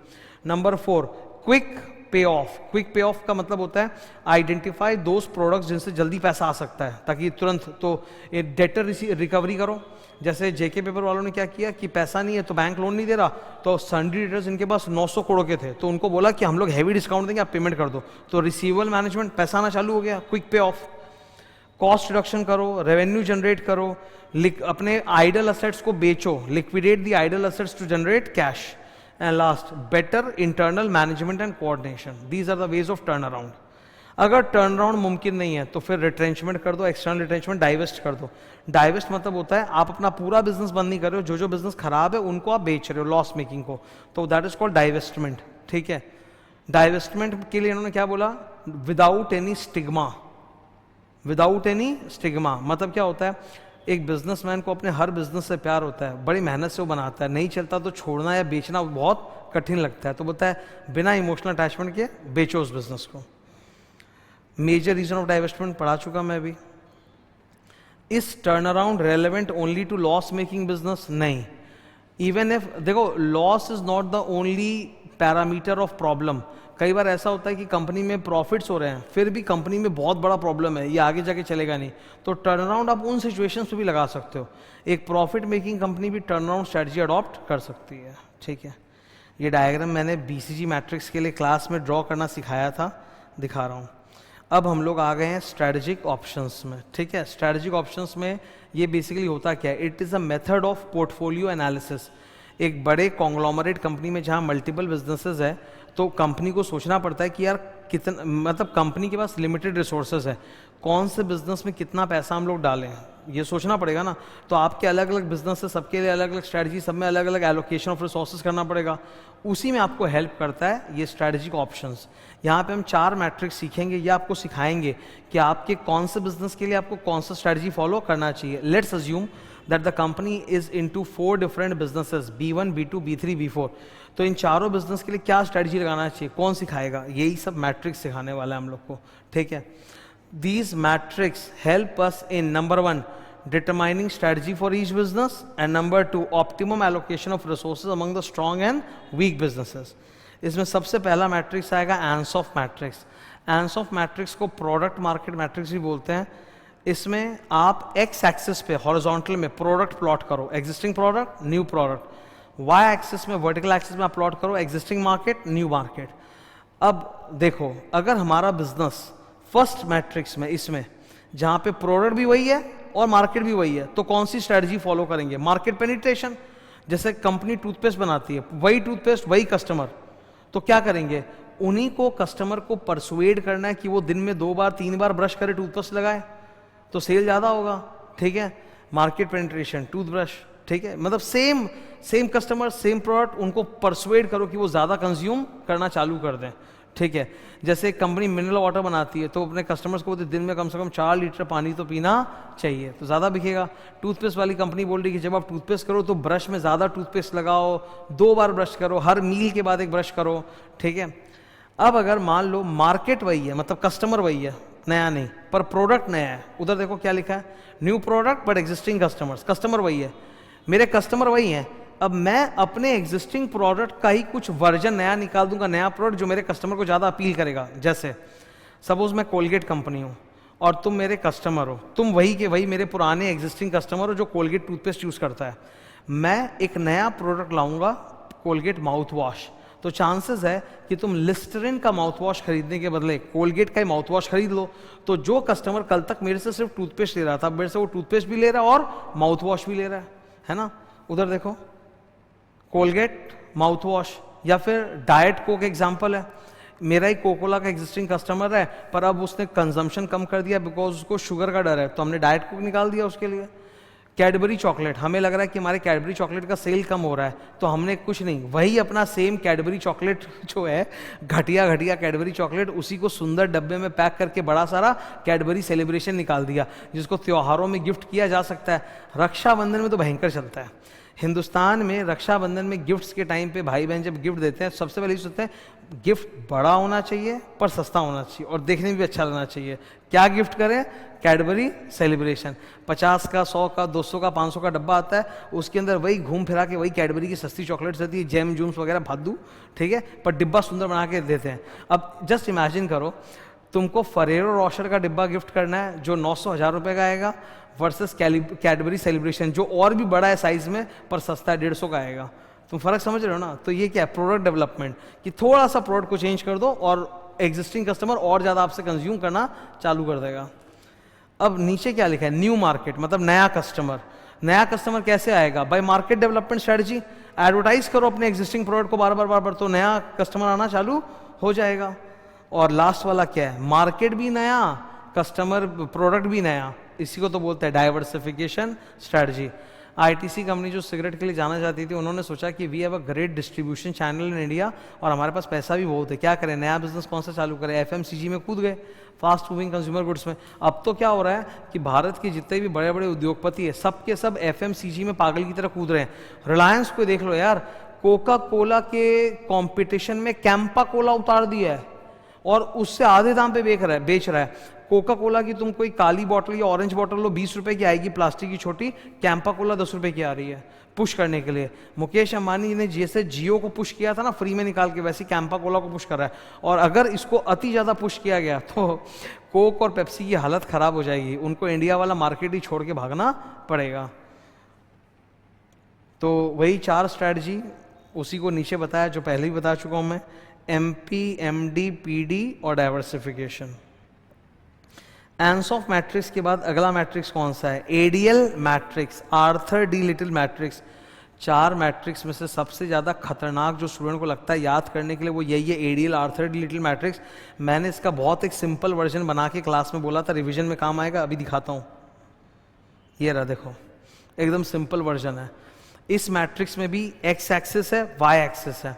Number 4, quick pay of. Quick pay of का मतलब होता है आइडेंटिफाई दोज प्रोडक्ट्स जिनसे जल्दी पैसा आ सकता है, ताकि तुरंत तो डेटर रिकवरी करो। जैसे जेके पेपर वालों ने क्या किया कि पैसा नहीं है तो बैंक लोन नहीं दे रहा, तो सन्ड्री डेटर्स इनके पास 900 करोड़ के थे, तो उनको बोला कि हम लोग हैवी डिस्काउंट देंगे, आप पेमेंट कर दो। तो रिसीवेबल मैनेजमेंट, पैसा आना चालू हो गया, quick pay off. Cost reduction करो, रेवेन्यू जनरेट करो, अपने आइडल असेट्स को बेचो, liquidate the idle assets to generate cash. And last, better internal management and coordination. These are the ways of turn around. अगर टर्न अराउंड मुमकिन नहीं है तो फिर रिट्रेंचमेंट कर दो, एक्सटर्नल रिट्रेंचमेंट, डाइवेस्ट कर दो। डाइवेस्ट मतलब होता है आप अपना पूरा बिजनेस बंद नहीं कर रहे हो, जो जो बिजनेस खराब है उनको आप बेच रहे हो, लॉस मेकिंग को, तो दैट इज कॉल्ड डाइवेस्टमेंट। ठीक है, डाइवेस्टमेंट के लिए इन्होंने क्या बोला? Without any stigma. Without any stigma मतलब क्या होता है, एक बिजनेसमैन को अपने हर बिजनेस से प्यार होता है, बड़ी मेहनत से वो बनाता है, नहीं चलता तो छोड़ना या बेचना बहुत कठिन लगता है, तो बोलता है बिना इमोशनल अटैचमेंट के बेचो उस बिजनेस को। मेजर रीजन ऑफ डाइवेस्टमेंट पढ़ा चुका मैं अभी। इस turn around relevant only to loss making business? नहीं। इवन इफ, देखो, loss is not the only parameter of problem. कई बार ऐसा होता है कि कंपनी में प्रॉफिट्स हो रहे हैं, फिर भी कंपनी में बहुत बड़ा प्रॉब्लम है, ये आगे जाके चलेगा नहीं, तो टर्न अराउंड आप उन सिचुएशंस पे भी लगा सकते हो। एक प्रॉफिट मेकिंग कंपनी भी टर्न अराउंड स्ट्रेटजी अडॉप्ट कर सकती है। ठीक है, ये डायग्राम मैंने बीसीजी मैट्रिक्स के लिए क्लास में ड्रॉ करना सिखाया था, दिखा रहा हूँ। अब हम लोग आ गए हैं स्ट्रेटजिक ऑप्शंस में। ठीक है, स्ट्रेटजिक ऑप्शंस में ये बेसिकली होता क्या है? It is a method of portfolio analysis. एक बड़े कॉन्ग्लोमरेट कंपनी में जहाँ मल्टीपल बिजनेसेस है, तो कंपनी को सोचना पड़ता है कि यार कितना, मतलब कंपनी के पास लिमिटेड रिसोर्सेज है, कौन से बिजनेस में कितना पैसा हम लोग डालें, ये सोचना पड़ेगा ना। तो आपके अलग अलग बिजनेस है, सबके लिए अलग अलग स्ट्रैटेजी, सब में अलग अलग एलोकेशन ऑफ रिसोर्सेज करना पड़ेगा, उसी में आपको हेल्प करता है ये स्ट्रैटेजिक ऑप्शंस। यहाँ पे हम 4 मैट्रिक्स सीखेंगे, ये आपको सिखाएंगे कि आपके कौन से बिजनेस के लिए आपको कौन सा स्ट्रैटेजी फॉलो करना चाहिए। Let's assume that the company is into 4 different businesses, B1, B2, B3, B4। तो इन चारों बिजनेस के लिए क्या स्ट्रैटेजी लगाना चाहिए, कौन सिखाएगा? यही सब मैट्रिक्स सिखाने वाला है हम लोग को। ठीक है, these matrix help us in number 1 determining strategy for each business and number 2 optimum allocation of resources among the strong and weak businesses। इसमें सबसे पहला मैट्रिक्स आएगा ANSOF मैट्रिक्स। ANSOF मैट्रिक्स को प्रोडक्ट मार्केट मैट्रिक्स भी बोलते हैं। इसमें आप एक्स एक्सिस पे हॉरिजॉन्टल में प्रोडक्ट प्लॉट करो, existing product, new product. Y axis में, वर्टिकल एक्सिस में आप प्लॉट करो एग्जिस्टिंग मार्केट, न्यू मार्केट। अब देखो, अगर हमारा बिजनेस फर्स्ट मैट्रिक्स में, इसमें जहां पे प्रोडक्ट भी वही है और मार्केट भी वही है, तो कौन सी स्ट्रेटजी फॉलो करेंगे? Market penetration. जैसे कंपनी टूथपेस्ट बनाती है, वही टूथपेस्ट वही कस्टमर, तो क्या करेंगे? उन्हीं को, कस्टमर को परसुएड करना है कि वो दिन में 2 बार 3 बार ब्रश करे, टूथपेस्ट लगाए, तो सेल ज्यादा होगा। ठीक है, मार्केट पेनिट्रेशन, टूथब्रश। ठीक है, मतलब सेम कस्टमर, सेम प्रोडक्ट, उनको परसुएड करो कि वो ज्यादा कंज्यूम करना चालू कर दें। ठीक है। जैसे एक कंपनी मिनरल वाटर बनाती है तो अपने कस्टमर्स को दिन में कम से कम 4 लीटर पानी तो पीना चाहिए, तो ज़्यादा बिकेगा। टूथपेस्ट वाली कंपनी बोल रही है कि जब आप टूथपेस्ट करो तो ब्रश में ज़्यादा टूथपेस्ट लगाओ, 2 बार ब्रश करो, हर मील के बाद एक ब्रश करो, ठीक है। अब अगर मान लो मार्केट वही है, मतलब कस्टमर वही है, नया नहीं, पर प्रोडक्ट नया है, उधर देखो क्या लिखा है, new product but existing customers, customer वही है, मेरे कस्टमर वही हैं, अब मैं अपने एग्जिस्टिंग प्रोडक्ट का ही कुछ वर्जन नया निकाल दूंगा, नया प्रोडक्ट जो मेरे कस्टमर को ज़्यादा अपील करेगा। जैसे सपोज मैं कोलगेट कंपनी हूँ और तुम मेरे कस्टमर हो, तुम वही के वही मेरे पुराने एग्जिस्टिंग कस्टमर हो जो कोलगेट टूथपेस्ट यूज़ करता है, मैं एक नया प्रोडक्ट लाऊंगा कोलगेट माउथ वॉश, तो चांसेस है कि तुम लिस्टरिन का माउथ वॉश खरीदने के बदले कोलगेट का ही माउथ वॉश खरीद लो। तो जो कस्टमर कल तक मेरे से सिर्फ टूथपेस्ट ले रहा था, मेरे से वो टूथपेस्ट भी ले रहा है और माउथ वॉश भी ले रहा है ना। उधर देखो कोलगेट माउथ वॉश, या फिर डाइट कोक एग्जांपल है, मेरा ही कोकोला का एग्जिस्टिंग कस्टमर है पर अब उसने कंजम्पशन कम कर दिया बिकॉज उसको शुगर का डर है, तो हमने डाइट कोक निकाल दिया उसके लिए। कैडबरी चॉकलेट, हमें लग रहा है कि हमारे कैडबरी चॉकलेट का सेल कम हो रहा है, तो हमने कुछ नहीं, वही अपना सेम कैडबरी चॉकलेट जो है, घटिया घटिया कैडबरी चॉकलेट, उसी को सुंदर डब्बे में पैक करके बड़ा सारा कैडबरी सेलिब्रेशन निकाल दिया, जिसको त्योहारों में गिफ्ट किया जा सकता है। रक्षाबंधन में तो भयंकर चलता है हिंदुस्तान में, रक्षाबंधन में गिफ्ट्स के टाइम पे भाई बहन जब गिफ्ट देते हैं सबसे पहले सोचते हैं गिफ्ट बड़ा होना चाहिए पर सस्ता होना चाहिए और देखने में भी अच्छा लगना चाहिए। क्या गिफ्ट करें? कैडबरी सेलिब्रेशन, 50 का 100 का 200 का 500 का डब्बा आता है, उसके अंदर वही घूम फिरा के वही कैडबरी की सस्ती चॉकलेट्स रहती है, जैम जूम्स वगैरह भादू, ठीक है, पर डिब्बा सुंदर बना के देते हैं। अब जस्ट इमेजिन करो तुमको फरेरो रोशर का डिब्बा गिफ्ट करना है जो 900-1000 रुपये का आएगा, वर्सेस कैडबरी सेलिब्रेशन जो और भी बड़ा है साइज में पर सस्ता है, 150 का आएगा। तुम फर्क समझ रहे हो ना। तो ये क्या है? प्रोडक्ट डेवलपमेंट, कि थोड़ा सा प्रोडक्ट को चेंज कर दो और एग्जिस्टिंग कस्टमर और ज़्यादा आपसे कंज्यूम करना चालू कर देगा। अब नीचे क्या लिखा है? न्यू मार्केट, मतलब नया कस्टमर। नया कस्टमर कैसे आएगा? Bye market development strategy, advertise करो अपने एग्जिस्टिंग प्रोडक्ट को बार बार तो नया कस्टमर आना चालू हो जाएगा। और लास्ट वाला क्या है? मार्केट भी नया, कस्टमर प्रोडक्ट भी नया, इसी को तो बोलते हैं डाइवर्सिफिकेशन स्ट्रेटजी। आईटीसी कंपनी जो सिगरेट के लिए जाना चाहती थी, उन्होंने सोचा कि we have a great distribution channel in India और हमारे पास पैसा भी बहुत है, क्या करें, नया बिजनेस कौन सा चालू करें। एफएमसीजी में कूद गए, फास्ट मूविंग कंज्यूमर गुड्स में। अब तो क्या हो रहा है कि भारत के जितने भी बड़े बड़े उद्योगपति है सब के सब एफएमसीजी में पागल की तरह कूद रहे हैं। रिलायंस को देख लो यार, कोका कोला के कॉम्पिटिशन में कैंपा कोला उतार दिया है और उससे आधे दाम पे बेच रहा है। कोका कोला की तुम कोई काली बॉटल या ऑरेंज बॉटल लो, 20 रुपए की आएगी प्लास्टिक की छोटी, कैंपा कोला 10 रुपए की आ रही है पुश करने के लिए। मुकेश अंबानी ने जैसे जियो को पुश किया था ना फ्री में निकाल के, वैसे कैंपा कोला को पुश कर रहा है। और अगर इसको अति ज़्यादा पुश किया गया तो कोक और पेप्सी की हालत ख़राब हो जाएगी, उनको इंडिया वाला मार्केट ही छोड़ के भागना पड़ेगा। तो वही 4 स्ट्रैटेजी, उसी को नीचे बताया जो पहले ही बता चुका हूँ मैं, MP, MD, PD और डाइवर्सिफिकेशन। एंसॉफ मैट्रिक्स के बाद अगला मैट्रिक्स कौन सा है? ADL matrix, Arthur D little matrix. 4 matrix में से सबसे ज़्यादा खतरनाक जो स्टूडेंट को लगता है याद करने के लिए वो यही है, ADL, Arthur D little matrix. मैंने इसका बहुत एक सिंपल वर्जन बना के क्लास में बोला था, रिवीजन में काम आएगा, अभी दिखाता हूँ। ये रहा देखो, एकदम सिंपल वर्जन है। इस मैट्रिक्स में भी X एक्सिस है, Y एक्सिस है।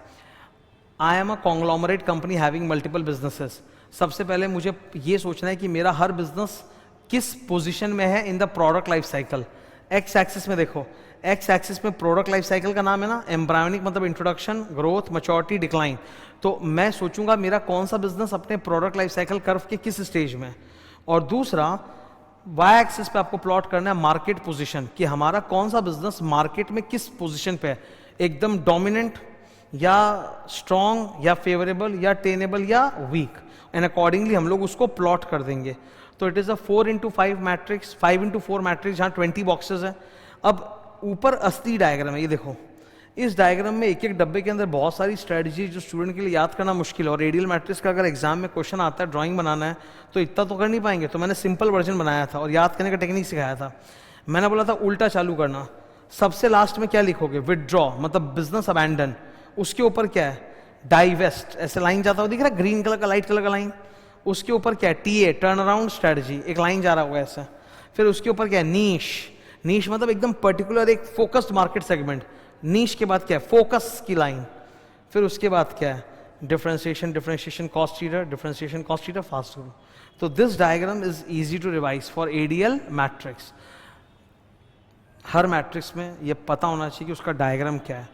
I am a conglomerate company having multiple businesses. सबसे पहले मुझे ये सोचना है कि मेरा हर बिजनेस किस पोजीशन में है in the product life cycle. X axis में देखो, एक्स एक्सिस में प्रोडक्ट लाइफ साइकिल का नाम है ना, एम्ब्रायोनिक मतलब इंट्रोडक्शन, ग्रोथ, मैच्योरिटी, डिक्लाइन। तो मैं सोचूंगा मेरा कौन सा बिजनेस अपने प्रोडक्ट लाइफ साइकिल कर्व के किस स्टेज में। और दूसरा वाई एक्सिस पे आपको प्लॉट करना है मार्केट पोजीशन, कि हमारा कौन सा बिजनेस मार्केट में किस पोजीशन पे है, एकदम डोमिनेंट या स्ट्रॉन्ग या फेवरेबल या टेनेबल या वीक, एंड अकॉर्डिंगली हम लोग उसको प्लॉट कर देंगे। तो it is a 4x5 matrix, 5x4 matrix जहाँ 20 बॉक्सेस हैं। अब ऊपर असली डायग्राम है, ये देखो, इस डायग्राम में एक एक डब्बे के अंदर बहुत सारी स्ट्रेटजी जो स्टूडेंट के लिए याद करना मुश्किल है। और रेडियल मैट्रिक्स का अगर एग्जाम में क्वेश्चन आता है, ड्राइंग बनाना है, तो इतना तो कर नहीं पाएंगे। तो मैंने सिंपल वर्जन बनाया था और याद करने का टेक्निक सिखाया था। मैंने बोला था उल्टा चालू करना, सबसे लास्ट में क्या लिखोगे? विदड्रॉ मतलब बिजनेस अबैंडन, उसके ऊपर क्या है? डाइवेस्ट, ऐसे लाइन जाता हुआ दिख रहा है, ग्रीन कलर का, लाइट कलर का लाइन। उसके ऊपर क्या है? TA, टर्न अराउंड स्ट्रेटजी, एक लाइन जा रहा होगा ऐसा। फिर उसके ऊपर क्या है? नीश, नीश मतलब एकदम पर्टिकुलर एक फोकस्ड मार्केट सेगमेंट। नीश के बाद क्या है? फोकस की लाइन। फिर उसके बाद क्या है? differentiation cost leader, fast growth. So this diagram is easy to revise for ADL matrix. Her matrix में ये पता होना चाहिए कि उसका डायग्राम क्या है.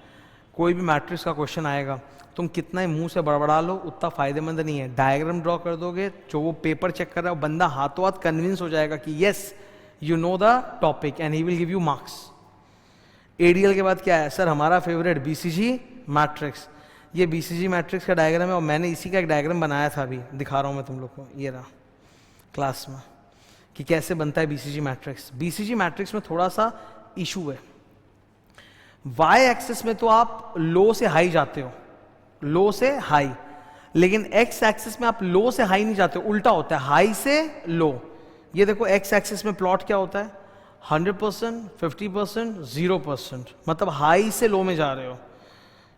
कोई भी मैट्रिक्स का क्वेश्चन आएगा, तुम कितना ही मुंह से बड़बड़ा लो उतना फायदेमंद नहीं है. डायग्राम ड्रॉ कर दोगे, जो वो पेपर चेक कर रहा है वो बंदा हाथों हाथ कन्विंस हो जाएगा कि yes you know the topic and he will give you marks. ADL के बाद क्या है सर? हमारा फेवरेट बीसीजी मैट्रिक्स. ये बीसीजी मैट्रिक्स का डायग्राम है और मैंने इसी का एक डायग्राम बनाया था, अभी दिखा रहा हूं मैं तुम लोग को, ये रहा क्लास में, कि कैसे बनता है बीसीजी मैट्रिक्स. बीसीजी मैट्रिक्स में थोड़ा सा इशू है. वाई एक्सिस में तो आप लो से हाई जाते हो, लो से हाई, लेकिन एक्स एक्सिस में आप लो से हाई नहीं जाते हो, उल्टा होता है, हाई से लो. ये देखो एक्स एक्सिस में प्लॉट क्या होता है? 100%, 50%, 0%, मतलब हाई से लो में जा रहे हो,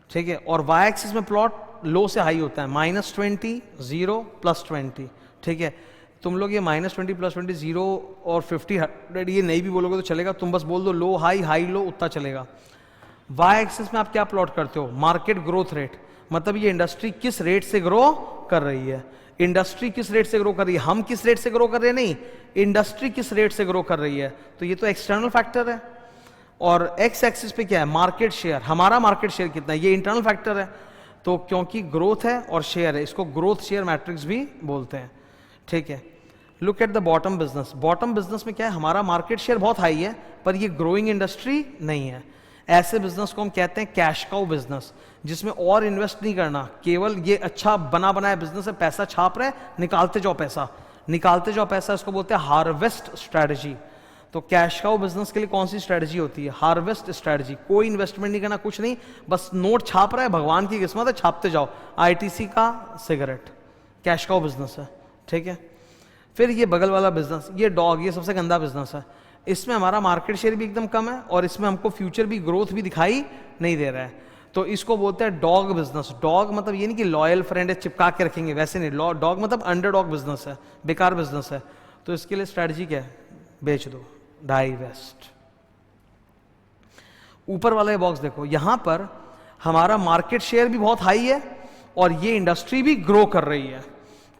ठीक है. और वाई एक्सिस में प्लॉट लो से हाई होता है, -20, 0, +20, ठीक है. तुम लोग ये -20, +20, 0 और 50, 100 ये नहीं भी बोलोगे तो चलेगा, तुम बस बोल दो लो हाई, हाई लो, उतना चलेगा. वाई एक्सिस में आप क्या प्लॉट करते हो? मार्केट ग्रोथ रेट, मतलब ये इंडस्ट्री किस रेट से ग्रो कर रही है. इंडस्ट्री किस रेट से ग्रो कर रही है, हम किस रेट से ग्रो कर रहे हैं नहीं, इंडस्ट्री किस रेट से ग्रो कर रही है. तो ये तो एक्सटर्नल फैक्टर है. और एक्स एक्सिस पे क्या है? मार्केट शेयर, हमारा मार्केट शेयर कितना है, ये इंटरनल फैक्टर है. तो क्योंकि ग्रोथ है और शेयर है, इसको ग्रोथ शेयर मैट्रिक्स भी बोलते हैं, ठीक है. Look at the bottom business. Bottom business में क्या है? हमारा मार्केट शेयर बहुत हाई है पर ये ग्रोइंग इंडस्ट्री नहीं है. ऐसे बिजनेस को हम कहते हैं कैश काउ बिजनेस, जिसमें और इन्वेस्ट नहीं करना, केवल ये अच्छा बना बनाया बिजनेस है, पैसा छाप रहे, निकालते जाओ पैसा, निकालते जाओ पैसा, इसको बोलते हैं हार्वेस्ट स्ट्रैटेजी. तो कैश काउ बिजनेस के लिए कौन सी स्ट्रैटेजी होती है? Harvest strategy. कोई इन्वेस्टमेंट नहीं करना, कुछ नहीं, बस नोट छाप रहा है, भगवान की किस्मत है, छापते जाओ. आईटीसी का सिगरेट कैश काउ बिजनेस है, ठीक है. फिर ये बगल वाला बिजनेस, ये डॉग, ये सबसे गंदा बिजनेस है. इसमें हमारा मार्केट शेयर भी एकदम कम है और इसमें हमको फ्यूचर भी ग्रोथ भी दिखाई नहीं दे रहा है. तो इसको बोलते हैं डॉग बिजनेस. डॉग मतलब ये नहीं कि लॉयल फ्रेंड है चिपका के रखेंगे, वैसे नहीं. डॉग मतलब अंडरडॉग बिजनेस है, बेकार बिजनेस है. तो इसके लिए स्ट्रैटेजी क्या है? बेच दो, डाइवेस्ट. ऊपर वाला ये बॉक्स देखो, यहां पर हमारा मार्केट शेयर भी बहुत हाई है और ये इंडस्ट्री भी ग्रो कर रही है.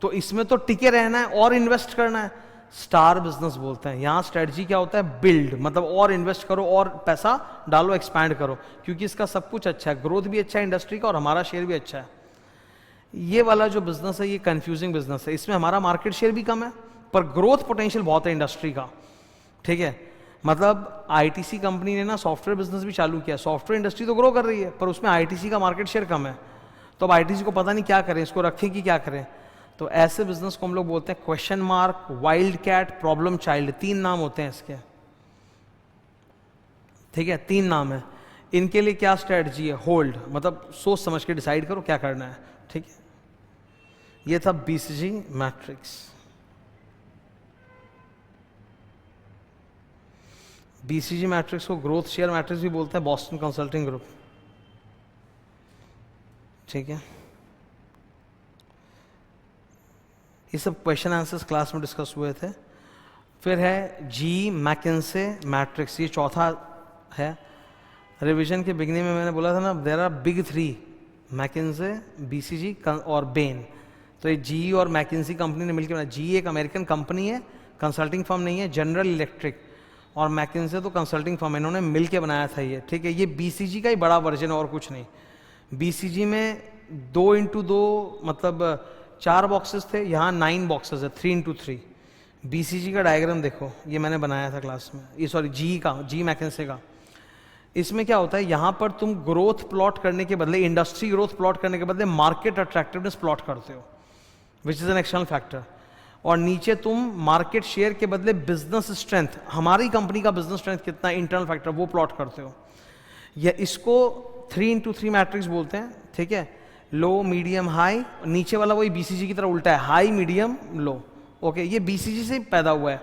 तो इसमें तो टिके रहना है और इन्वेस्ट करना है. स्टार बिजनेस बोलते हैं. यहां स्ट्रेटजी क्या होता है? बिल्ड, मतलब और इन्वेस्ट करो और पैसा डालो, एक्सपैंड करो, क्योंकि इसका सब कुछ अच्छा है, ग्रोथ भी अच्छा है इंडस्ट्री का और हमारा शेयर भी अच्छा है. ये वाला जो बिजनेस है ये कंफ्यूजिंग बिजनेस है. इसमें हमारा मार्केट शेयर भी कम है पर ग्रोथ पोटेंशियल बहुत है इंडस्ट्री का, ठीक है. मतलब आईटीसी कंपनी ने ना सॉफ्टवेयर बिजनेस भी चालू किया. सॉफ्टवेयर इंडस्ट्री तो ग्रो कर रही है पर उसमें आईटीसी का मार्केट शेयर कम है. तो अब आईटीसी को पता नहीं क्या करें, इसको रखें कि क्या करें. तो ऐसे बिजनेस को हम लोग बोलते हैं question mark, wild cat, problem child. 3 नाम होते हैं इसके, ठीक है, 3 नाम है. इनके लिए क्या स्ट्रेटजी है? होल्ड, मतलब सोच समझ के डिसाइड करो क्या करना है, ठीक है. ये था बीसीजी मैट्रिक्स. बीसीजी मैट्रिक्स को ग्रोथ शेयर मैट्रिक्स भी बोलते हैं, बॉस्टन कंसल्टिंग ग्रुप, ठीक है. ये सब क्वेश्चन आंसर्स क्लास में डिस्कस हुए थे. फिर है जी मैकिन्से मैट्रिक्स, ये चौथा है. रिवीजन के बिगनिंग में मैंने बोला था ना, there are big 3, McKinsey, BCG और बेन. तो ये जी और मैकिन्सी कंपनी ने मिलकर बनाया. जी एक अमेरिकन कंपनी है, कंसल्टिंग फर्म नहीं है. जनरल इलेक्ट्रिक और मैकिन्से तो कंसल्टिंग फर्म, इन्होंने मिलकर बनाया था ये, ठीक है. ये बीसीजी का ही बड़ा वर्जन है और कुछ नहीं. बीसीजी में 2x2 मतलब 4 बॉक्सेस थे, यहाँ 9 बॉक्सेस है, 3x3. बीसीजी का डायग्राम देखो, ये मैंने बनाया था क्लास में, ये सॉरी जी का, जी मैकिन्से का. इसमें क्या होता है, यहाँ पर तुम ग्रोथ प्लॉट करने के बदले, इंडस्ट्री ग्रोथ प्लॉट करने के बदले मार्केट अट्रैक्टिवनेस प्लॉट करते हो, which is an external factor. और नीचे तुम मार्केट शेयर के बदले बिजनेस स्ट्रेंथ, हमारी कंपनी का बिजनेस स्ट्रेंथ कितना है, इंटरनल फैक्टर, वो प्लॉट करते हो. या इसको 3x3 मैट्रिक्स बोलते हैं, ठीक है. लो, मीडियम, हाई. नीचे वाला वही बीसीजी की तरह उल्टा है, हाई, मीडियम, लो. ओके, ये बीसीजी से पैदा हुआ है.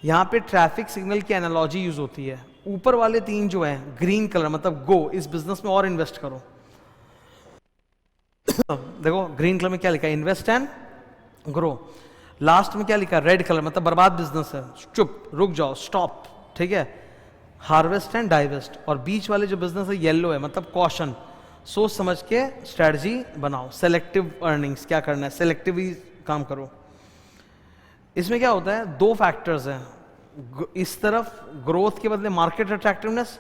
यहाँ पे ट्रैफिक सिग्नल की एनालॉजी यूज होती है. ऊपर वाले 3 जो हैं ग्रीन कलर, मतलब गो, इस बिजनेस में और इन्वेस्ट करो. देखो ग्रीन कलर में क्या लिखा है, इन्वेस्ट एंड ग्रो. लास्ट में क्या लिखा है, रेड कलर, मतलब बर्बाद बिजनेस है, चुप, रुक जाओ, स्टॉप, ठीक है. Harvest and divest. और बीच वाले जो बिजनेस है येलो है, मतलब कॉशन. सोच समझ के स्ट्रैटेजी बनाओ। सेलेक्टिव अर्निंग्स, क्या करना है, सेलेक्टिवली काम करो। इसमें क्या होता है, दो फैक्टर्स हैं, इस तरफ ग्रोथ के बदले market attractiveness.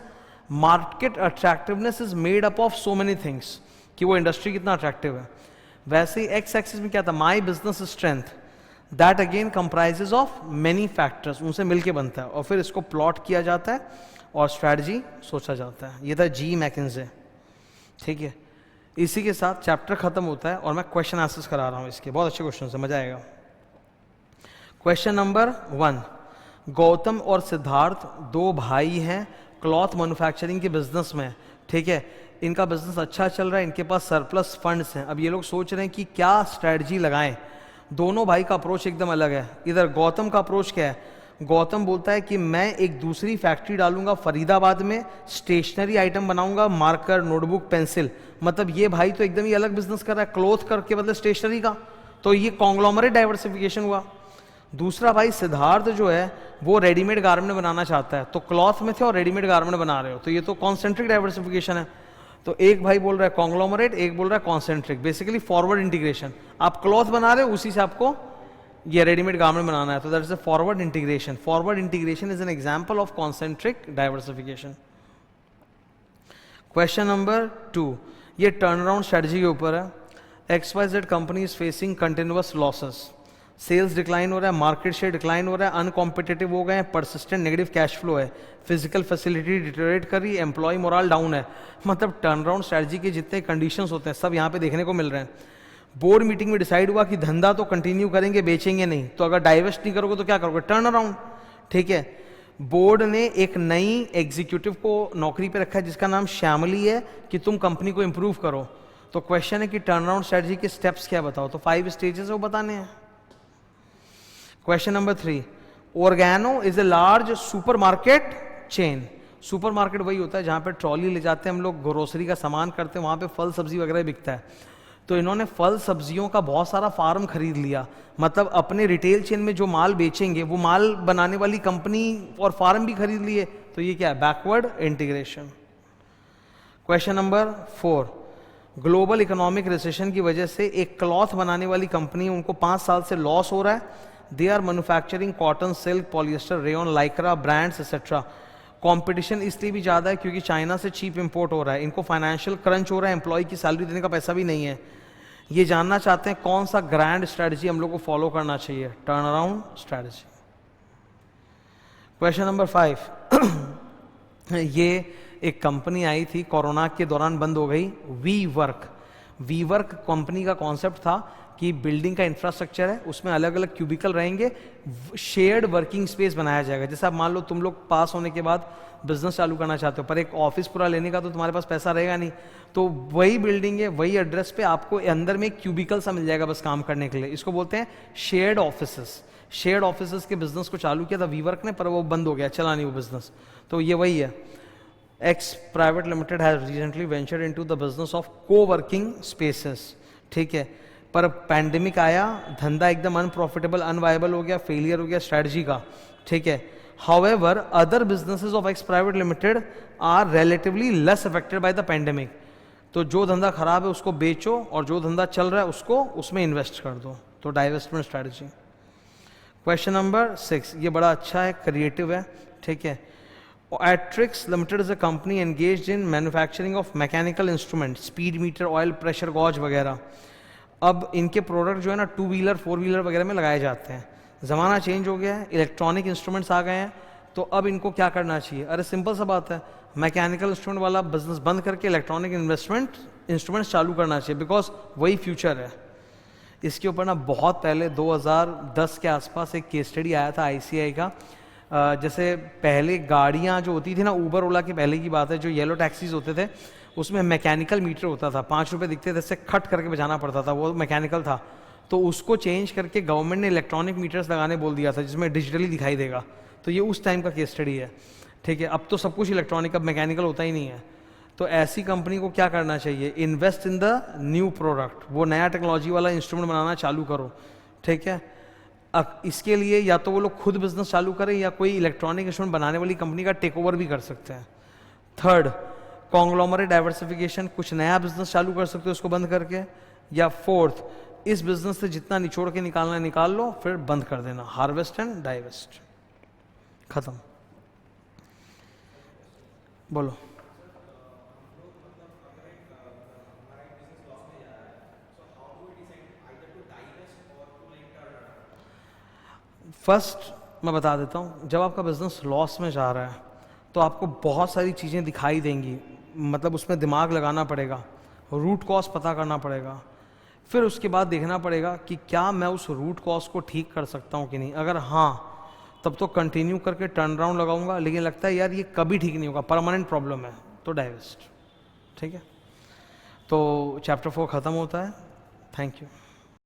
Market attractiveness is made up of so many things, कि वो इंडस्ट्री कितना अट्रैक्टिव है। वैसे ही एक्स एक्सिस में क्या था, my business strength, that again comprises of many factors, उनसे मिलके बनता है और फिर इसको प्लॉट किया जाता है और स्ट्रैटेजी सोचा जाता है। ये था जी मैकिन्जे, ठीक है। इसी के साथ चैप्टर खत्म होता है और मैं क्वेश्चन आंसर्स करा रहा हूँ इसके, बहुत अच्छे क्वेश्चन है, मजा आएगा। क्वेश्चन नंबर 1, गौतम और सिद्धार्थ दो भाई हैं, क्लॉथ मैन्युफैक्चरिंग के बिजनेस में, ठीक है। इनका बिजनेस अच्छा चल रहा है, इनके पास सरप्लस फंड्स हैं। अब ये लोग सोच रहे हैं कि क्या स्ट्रैटेजी लगाएं। दोनों भाई का अप्रोच एकदम अलग है। इधर गौतम का अप्रोच क्या है, गौतम बोलता है कि मैं एक दूसरी फैक्ट्री डालूंगा फरीदाबाद में, स्टेशनरी आइटम बनाऊंगा, मार्कर, नोटबुक, पेंसिल। मतलब ये भाई तो एकदम ही अलग बिजनेस कर रहा है, क्लॉथ करके बदले स्टेशनरी का, तो ये कॉन्ग्लोमरेट डाइवर्सिफिकेशन हुआ। दूसरा भाई सिद्धार्थ जो है वो रेडीमेड गारमेंट बनाना चाहता है, तो क्लॉथ में थे और रेडीमेड गारमेंट बना रहे हो, तो ये तो कॉन्सेंट्रिक डाइवर्सिफिकेशन है। तो एक भाई बोल रहा है कॉन्ग्लोमरेट, एक बोल रहा है कॉन्सेंट्रिक, बेसिकली फॉरवर्ड इंटीग्रेशन। आप क्लॉथ बना रहे हो, उसी से आपको ये रेडीमेड गारमेंट बनाना है, तो that is a forward integration. Forward integration is an example of concentric diversification. Question number 2, ये टर्न अराउंड स्ट्रेटजी के ऊपर है। XYZ company is facing continuous losses, sales decline हो रहा है, मार्केट शेयर डिक्लाइन हो रहा है, अनकॉम्पिटिटिव हो गए हैं, परसिस्टेंट नेगेटिव कैश फ्लो है, फिजिकल फैसिलिटी डिटेरियोरेट कर रही है, एम्प्लॉय मोरल डाउन है। मतलब टर्न अराउंड स्ट्रेटजी के जितने कंडीशंस होते हैं सब यहाँ पे देखने को मिल रहे हैं। बोर्ड मीटिंग में डिसाइड हुआ कि धंधा तो कंटिन्यू करेंगे, बेचेंगे नहीं, तो अगर डाइवेस्ट नहीं करोगे तो क्या करोगे, टर्न अराउंड, ठीक है। बोर्ड ने एक नई एग्जीक्यूटिव को नौकरी पे रखा है जिसका नाम श्यामली है, कि तुम कंपनी को इंप्रूव करो। तो क्वेश्चन है कि टर्न अराउंड स्ट्रेटजी के स्टेप्स क्या बताओ, तो 5 स्टेजेस वो बताने हैं। Question number 3, Organo is a large supermarket chain. Supermarket वही होता है जहां पे ट्रॉली ले जाते हैं हम लोग, ग्रोसरी का सामान करते हैं, वहां पे फल सब्जी वगैरह बिकता है। तो इन्होंने फल सब्जियों का बहुत सारा फार्म खरीद लिया, मतलब अपने रिटेल चेन में जो माल बेचेंगे वो माल बनाने वाली कंपनी और फार्म भी खरीद लिए। तो ये क्या है, backward integration. Question number 4, global economic recession की वजह से एक क्लॉथ बनाने वाली कंपनी, उनको 5 साल से लॉस हो रहा है। They are manufacturing cotton, silk, polyester, rayon, Lycra brands etcetera. Competition इसलिए भी ज़्यादा है क्योंकि चाइना से चीप इंपोर्ट हो रहा है, इनको फाइनेंशियल क्रंच हो रहा है, एम्प्लॉय की सैलरी देने का पैसा भी नहीं है। ये जानना चाहते हैं कौन सा ग्रैंड स्ट्रेटजी हम लोग को फॉलो करना चाहिए, turn around strategy. Question number 5, ये एक कंपनी आई थी, कोरोना के दौरान बंद हो गई, WeWork. WeWork company का कॉन्सेप्ट था कि बिल्डिंग का इंफ्रास्ट्रक्चर है, उसमें अलग अलग क्यूबिकल रहेंगे, शेयर्ड वर्किंग स्पेस बनाया जाएगा। जैसे आप मान लो तुम लोग पास होने के बाद बिजनेस चालू करना चाहते हो, पर एक ऑफिस पूरा लेने का तो तुम्हारे पास पैसा रहेगा नहीं, तो वही बिल्डिंग है, वही एड्रेस पे आपको अंदर में एक क्यूबिकल सा मिल जाएगा बस काम करने के लिए। इसको बोलते हैं शेयर्ड ऑफिसेस। शेयर्ड ऑफिसेस के बिजनेस को चालू किया था वीवर्क ने, पर वो बंद हो गया, चला नहीं वो बिजनेस। तो ये वही है। X private limited has recently ventured into the business of coworking spaces, ठीक है। पर पैंडेमिक आया, धंधा एकदम अनप्रॉफिटेबल, अनवायबल हो गया, फेलियर हो गया स्ट्रैटेजी का, ठीक है। However other businesses of X private limited are relatively less affected by the pandemic. तो जो धंधा खराब है उसको बेचो और जो धंधा चल रहा है उसको उसमें इन्वेस्ट कर दो, तो डाइवेस्टमेंट स्ट्रैटेजी। क्वेश्चन नंबर 6, ये बड़ा अच्छा है, क्रिएटिव है, ठीक है। Atrix Limited is a company engaged in manufacturing of mechanical instruments, speed meter, oil pressure gauge वगैरह। अब इनके प्रोडक्ट जो है ना 2 व्हीलर 4 व्हीलर वगैरह में लगाए जाते हैं। ज़माना चेंज हो गया है, इलेक्ट्रॉनिक इंस्ट्रूमेंट्स आ गए हैं, तो अब इनको क्या करना चाहिए? अरे सिंपल सा बात है, मैकेनिकल इंस्ट्रूमेंट वाला बिजनेस बंद करके इलेक्ट्रॉनिक इंस्ट्रूमेंट्स चालू करना चाहिए, बिकॉज वही फ्यूचर है। इसके ऊपर ना बहुत पहले 2010 के आसपास एक केस स्टडी आया था ICI का। जैसे पहले गाड़ियाँ जो होती थी ना, ऊबर ओला की पहले की बात है, जो येलो टैक्सीज होते थे उसमें मैकेनिकल मीटर होता था, 5 रुपये दिखते थे, इससे खट करके बजाना पड़ता था, वो मैकेनिकल था। तो उसको चेंज करके गवर्नमेंट ने इलेक्ट्रॉनिक मीटर्स लगाने बोल दिया था जिसमें डिजिटली दिखाई देगा। तो ये उस टाइम का केस स्टडी है, ठीक है। अब तो सब कुछ इलेक्ट्रॉनिक, अब मैकेनिकल होता ही नहीं है। तो ऐसी कंपनी को क्या करना चाहिए? Invest in the new product, वो नया टेक्नोलॉजी वाला इंस्ट्रूमेंट बनाना चालू करो, ठीक है। अब इसके लिए या तो वो लोग खुद बिजनेस चालू करें या कोई इलेक्ट्रॉनिक इंस्ट्रूमेंट बनाने वाली कंपनी का टेक ओवर भी कर सकते हैं। थर्ड, कॉन्ग्लोमरेट डाइवर्सिफिकेशन, कुछ नया बिजनेस चालू कर सकते हो उसको बंद करके, या फोर्थ, इस बिजनेस से जितना निचोड़ के निकालना है निकाल लो, फिर बंद कर देना, हार्वेस्ट एंड डाइवेस्ट, खत्म। बोलो। फर्स्ट मैं बता देता हूँ, जब आपका बिजनेस लॉस में जा रहा है तो आपको बहुत सारी चीज़ें दिखाई देंगी, मतलब उसमें दिमाग लगाना पड़ेगा, रूट कॉज पता करना पड़ेगा, फिर उसके बाद देखना पड़ेगा कि क्या मैं उस रूट कॉज को ठीक कर सकता हूँ कि नहीं। अगर हाँ, तब तो कंटिन्यू करके टर्न राउंड लगाऊंगा, लेकिन लगता है यार ये कभी ठीक नहीं होगा, परमानेंट प्रॉब्लम है, तो डाइवेस्ट। ठीक है, तो चैप्टर 4 ख़त्म होता है। Thank you.